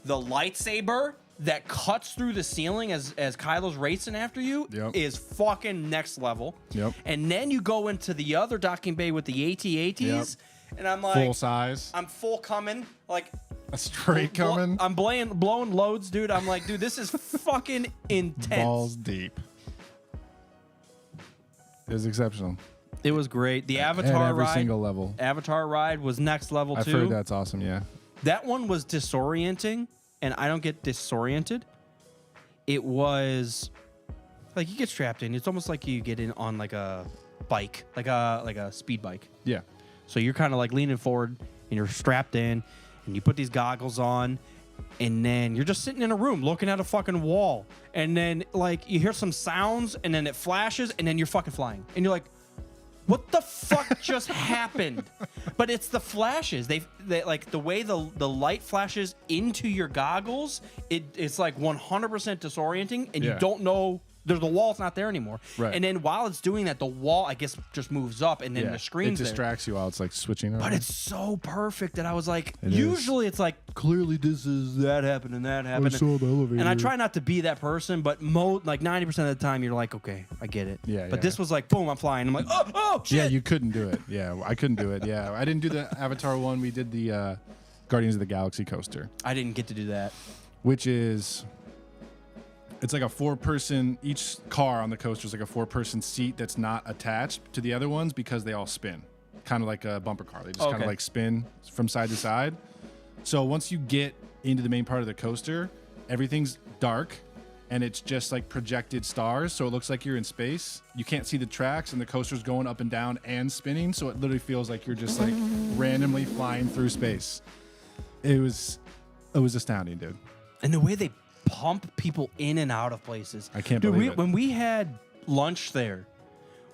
The lightsaber that cuts through the ceiling as Kylo's racing after you is fucking next level. Yep. And then you go into the other docking bay with the AT-ATs, and I'm like... Full size. I'm full coming, like... A straight coming. I'm blowing loads, dude. I'm like, dude, this is fucking intense. Balls deep. It was exceptional. It was great. The At Avatar every ride... single level. Avatar ride was next level, I've too. heard that's awesome, yeah. That one was disorienting, and I don't get disoriented. It was like you get strapped in. It's almost like you get in on like a bike, like a speed bike. Yeah. So you're kind of like leaning forward, and you're strapped in, and you put these goggles on, and then you're just sitting in a room looking at a fucking wall, and then like you hear some sounds, and then it flashes, and then you're fucking flying, and you're like, what the fuck just happened? But it's the flashes. They like the way the light flashes into your goggles. It's like 100% disorienting, and you don't know. The wall's not there anymore. Right. And then while it's doing that, the wall, I guess, just moves up, and then the screen's It distracts you while it's like switching around. But it's so perfect that I was like, It usually it's like, clearly this is that happened and that happened. saw the elevator. And I try not to be that person, but like 90% of the time you're like, okay, I get it. Yeah, But yeah. this was like, boom, I'm flying. I'm like, oh, shit. Yeah, you couldn't do it. Yeah, I couldn't do it. Yeah, I didn't do the Avatar one. We did the Guardians of the Galaxy coaster, I didn't get to do that. which is... It's like a 4-person, each car on the coaster is like a 4-person seat that's not attached to the other ones because they all spin. Kind of like a bumper car. They just kind Okay. of like spin from side to side. So once you get into the main part of the coaster, everything's dark and it's just like projected stars. So it looks like you're in space. You can't see the tracks and the coaster's going up and down and spinning. So it literally feels like you're just like randomly flying through space. It was astounding, dude. And the way they pump people in and out of places. I can't Dude, believe it. When we had lunch there,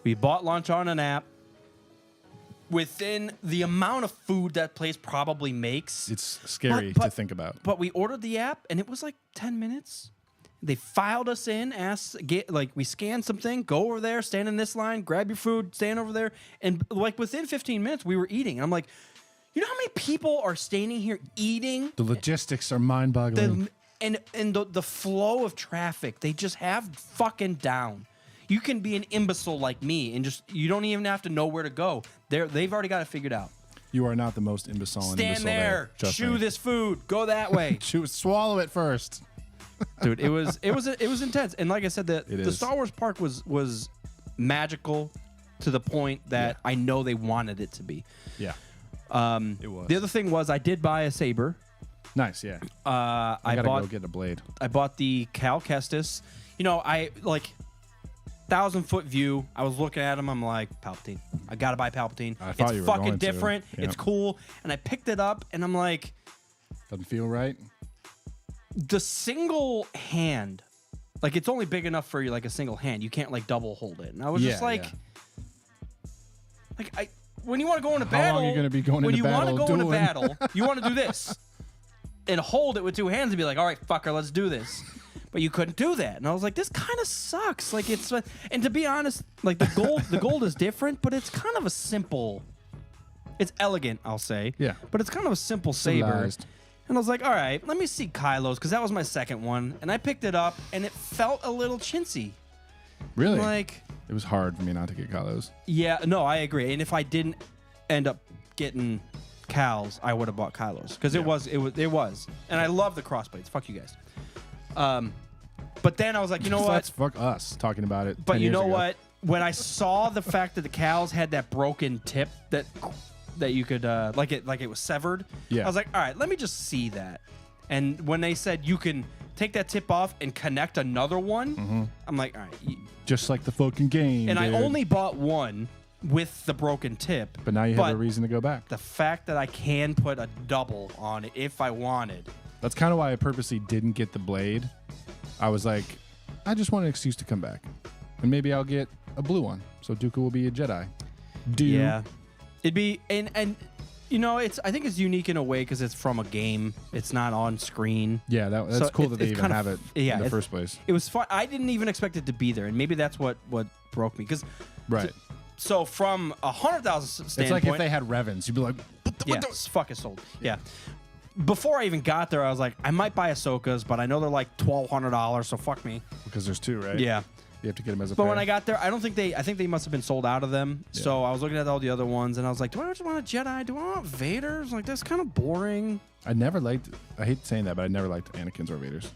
we bought lunch on an app. Within the amount of food that place probably makes, It's scary But- to think about. but we ordered the app and it was like 10 minutes. They filed us in, we scanned something, go over there, stand in this line, grab your food, stand over there, and like within 15 minutes we were eating. I'm like, you know how many people are standing here eating? The logistics are mind-boggling. And the flow of traffic, they just have fucking down. You can be an imbecile like me and just you don't even have to know where to go. They've already got it figured out. You are not the most imbecile. Stand imbecile there, Trust chew me. this food, go that way. Swallow it first. Dude, it was intense. And like I said, the is. Star Wars park was magical to the point that I know they wanted it to be. Yeah. It was. The other thing was I did buy a saber. Nice, yeah. I gotta bought go get a blade. I bought the Cal Kestis. You know, I like 1,000-foot view. I was looking at him. I'm like, Palpatine. I gotta buy Palpatine. I thought It's you were fucking going to. different. Yeah. It's cool. And I picked it up, and I'm like, Doesn't feel right. the single hand, like it's only big enough for you, like a single hand. You can't like double hold it. And I was just Yeah, like, yeah. when you want to go into How battle, long are you gonna be going when into you want to battle go into doing? battle, you want to do this and hold it with two hands and be like, all right, fucker, let's do this. But you couldn't do that, and I was like, this kind of sucks. Like it's, and to be honest, like the gold is different, but it's kind of a simple. It's elegant, I'll say. Yeah. But it's kind of a simple saber. Civilized. And I was like, all right, let me see Kylo's, because that was my second one. And I picked it up, and it felt a little chintzy. Really? Like, It was hard for me not to get Kylo's. yeah, no, I agree. And if I didn't end up getting Cal's, I would have bought Kylo's, because it was. And I love the crossblades. Fuck you guys. But then I was like, you know what? That's fuck us talking about it. But 10 you years know ago. what? When I saw the fact that the Cal's had that broken tip that you could like it was severed, Yeah. I was like, all right, let me just see that. And when they said you can take that tip off and connect another one, I'm like, all right. Just like the fucking game. And I dude. only bought one with the broken tip. But now you have a reason to go back. The fact that I can put a double on it if I wanted. That's kind of why I purposely didn't get the blade. I was like, I just want an excuse to come back. And maybe I'll get a blue one. So Dooku will be a Jedi. Yeah. It'd be and you know, I think it's unique in a way because it's from a game. It's not on screen. Yeah, that's So cool it- that they it's even kind of- have it yeah, in the it- first place. It was fun. I didn't even expect it to be there, and maybe that's what broke me. Because Right. so from 100,000 standpoint, It's like if they had Revens, you'd be like, yeah, fuck it sold. Yeah. Before I even got there, I was like, I might buy Ahsoka's, but I know they're like $1,200, so fuck me. because there's two, right? Yeah. You have to get them as a But pair. when I got there, I think they must have been sold out of them. So I was looking at all the other ones, and I was like, do I just want a Jedi? Do I want Vader? It's like, that's kind of boring. I never liked, I hate saying that, but I never liked Anakin's or Vader's.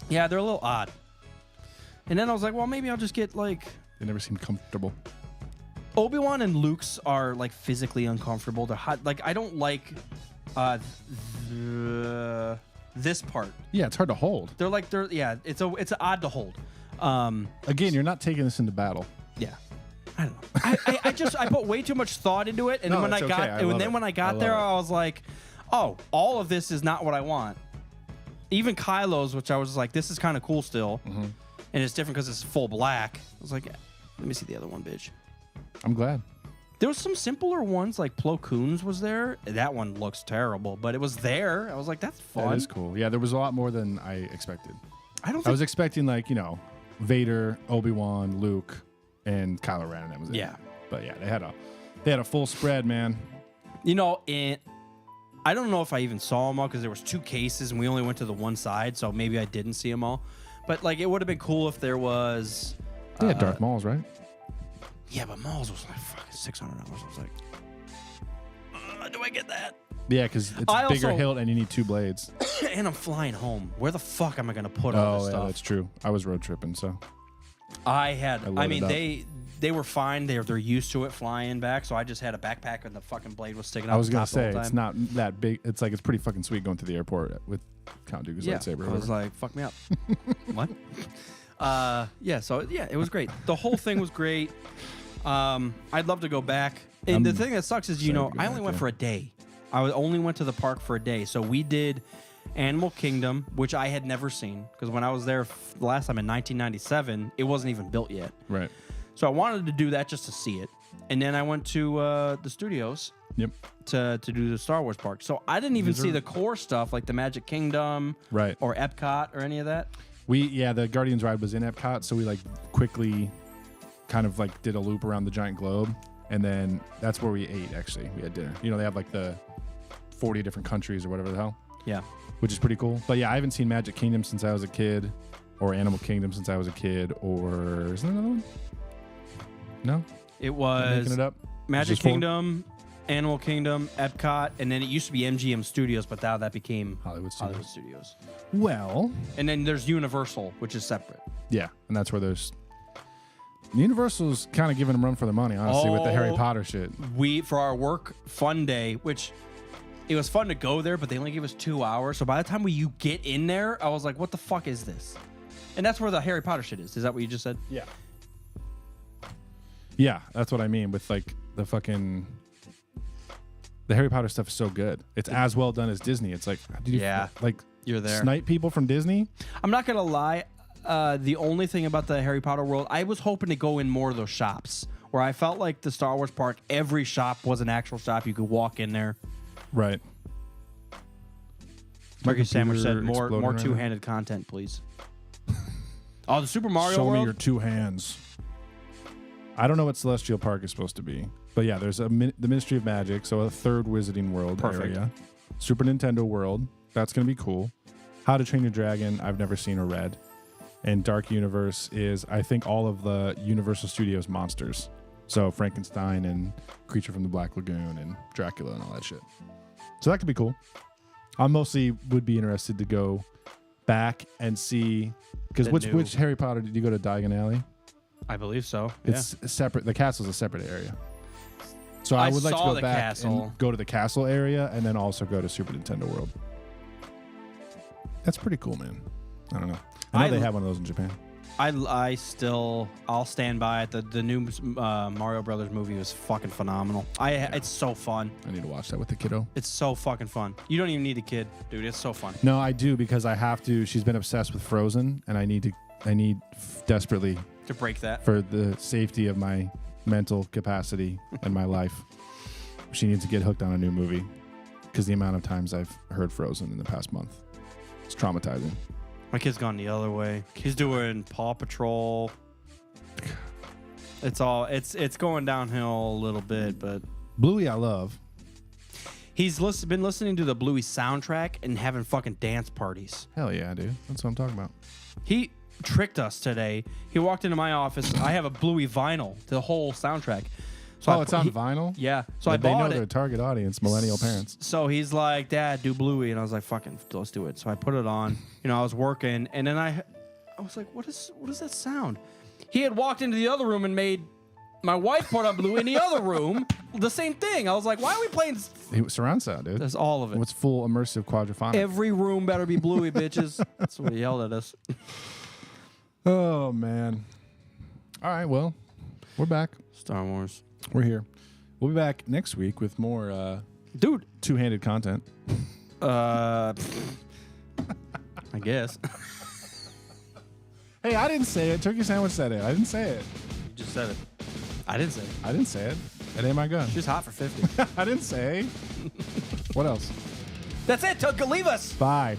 Yeah, they're a little odd. And then I was like, well, maybe I'll just get like They never seemed comfortable. Obi-Wan and Luke's are like physically uncomfortable. They're hot. Like I don't like this part. Yeah, it's hard to hold. It's odd to hold. Again, you're not taking this into battle. Yeah. I don't know. I put way too much thought into it, and No, when I it's got okay. I love it. when I got I there, love it. I was like, oh, all of this is not what I want. Even Kylo's, which I was like, this is kind of cool still, Mm-hmm. and it's different because it's full black. I was like, let me see the other one, bitch. I'm glad. There was some simpler ones, like Plo Koon's was there. That one looks terrible, but it was there. I was like, that's fun. That is cool. Yeah, there was a lot more than I expected. I don't I think. was expecting like, Vader, Obi-Wan, Luke, and Kylo Ren, and that was it. Yeah. But yeah, they had a full spread, man. And I don't know if I even saw them all because there was two cases and we only went to the one side, so maybe I didn't see them all. But like, it would have been cool if there was. They had Darth Maul's, right? Yeah, but Maul's was like fucking $600. I was like, do I get that? Yeah, because it's I bigger also- hilt and you need two blades. And I'm flying home. Where the fuck am I gonna put all this Oh, yeah, stuff? that's true. I was road tripping, so. I mean, loaded they were fine. They're used to it flying back. So I just had a backpack and the fucking blade was sticking out. I was the going top to the say, whole it's time. not that big. It's like, it's pretty fucking sweet going to the airport with Count Dooku's lightsaber. I was like, fuck me up. What? It was great. The whole thing was great. I'd love to go back. And the thing that sucks is, excited to go I only back, went yeah. for a day. Only went to the park for a day. So we did Animal Kingdom, which I had never seen because when I was there the last time in 1997, it wasn't even built yet. right. So I wanted to do that just to see it. And then I went to the studios Yep. to do the Star Wars park. So I didn't even These see are- the core stuff like the Magic Kingdom Right. or Epcot or any of that. The Guardians ride was in Epcot, so we like quickly kind of like did a loop around the giant globe. And then that's where we ate, actually. We had dinner. They have like the 40 different countries or whatever the hell, Yeah. which is pretty cool. But yeah, I haven't seen Magic Kingdom since I was a kid, or Animal Kingdom since I was a kid, or is there another one? No? It I'm was making it up? Magic Just four? Kingdom, Animal Kingdom, Epcot, and then it used to be MGM Studios, but now that became Hollywood Hollywood Studios. Studios. Well, And then there's Universal, which is separate. yeah, and that's where there's Universal's kind of giving them run for their money, honestly, with the Harry Oh. Potter shit. We, for our work fun day, which it was fun to go there, but they only gave us 2 hours. So by the time you get in there, I was like, what the fuck is this? And that's where the Harry Potter shit is. Is that what you just said? Yeah. Yeah, that's what I mean with like the Harry Potter stuff is so good. It's as well done as Disney. It's like, did you like You're there. snipe people from Disney? I'm not gonna lie. The only thing about the Harry Potter world, I was hoping to go in more of those shops where I felt like the Star Wars park, every shop was an actual shop. You could walk in there. Right. Marcus Sandwich said computer more exploding right two-handed content, please. Oh, the Super Mario Show World? me your 2 hands. I don't know what Celestial Park is supposed to be, but yeah, there's the Ministry of Magic, so a third Wizarding World Perfect. area. Super Nintendo World, that's gonna be cool. How to Train Your Dragon, I've never seen or read. And Dark Universe is, I think, all of the Universal Studios monsters. So Frankenstein and Creature from the Black Lagoon and Dracula and all that shit. So that could be cool. I mostly would be interested to go back and see, because The which new- Harry Potter did you go to? Diagon Alley? I believe so. It's separate. The castle's a separate area. So I would like to saw go the back castle. and go to the castle area and then also go to Super Nintendo World. That's pretty cool, man. I don't know. I know they have one of those in Japan. I'll stand by it. The new Mario Brothers movie was fucking phenomenal. It's so fun. I need to watch that with the kiddo. It's so fucking fun. You don't even need a kid, dude. It's so fun. No, I do because I have to. She's been obsessed with Frozen, and I need desperately To break that. for the safety of my mental capacity and my life. She needs to get hooked on a new movie because the amount of times I've heard Frozen in the past month, it's traumatizing. My kid's gone the other way. He's doing Paw Patrol. It's going downhill a little bit, but Bluey, I love. he's been listening to the Bluey soundtrack and having fucking dance parties. Hell yeah, dude. That's what I'm talking about. He tricked us today. He walked into my office. I have a Bluey vinyl, the whole soundtrack. So It's on vinyl? Yeah. So I They know bought their it. target audience, millennial parents. So he's like, Dad, do Bluey. And I was like, fucking, let's do it. So I put it on. I was working. And then I was like, what is that sound? He had walked into the other room and made my wife put on Bluey in the other room. The same thing. I was like, why are we playing? Surround sound, dude. That's all of it. What's full immersive quadraphonic? Every room better be Bluey, bitches. That's what he yelled at us. Oh, man. All right, well, we're back. Star Wars. We're here. We'll be back next week with more Dude. two-handed content. I guess. Hey, I didn't say it. Turkey Sandwich said it. I didn't say it. You just said it. I didn't say it. I didn't say it. It ain't my gun. She's hot for 50. I didn't say. What else? That's it. Tucker, leave us. Bye.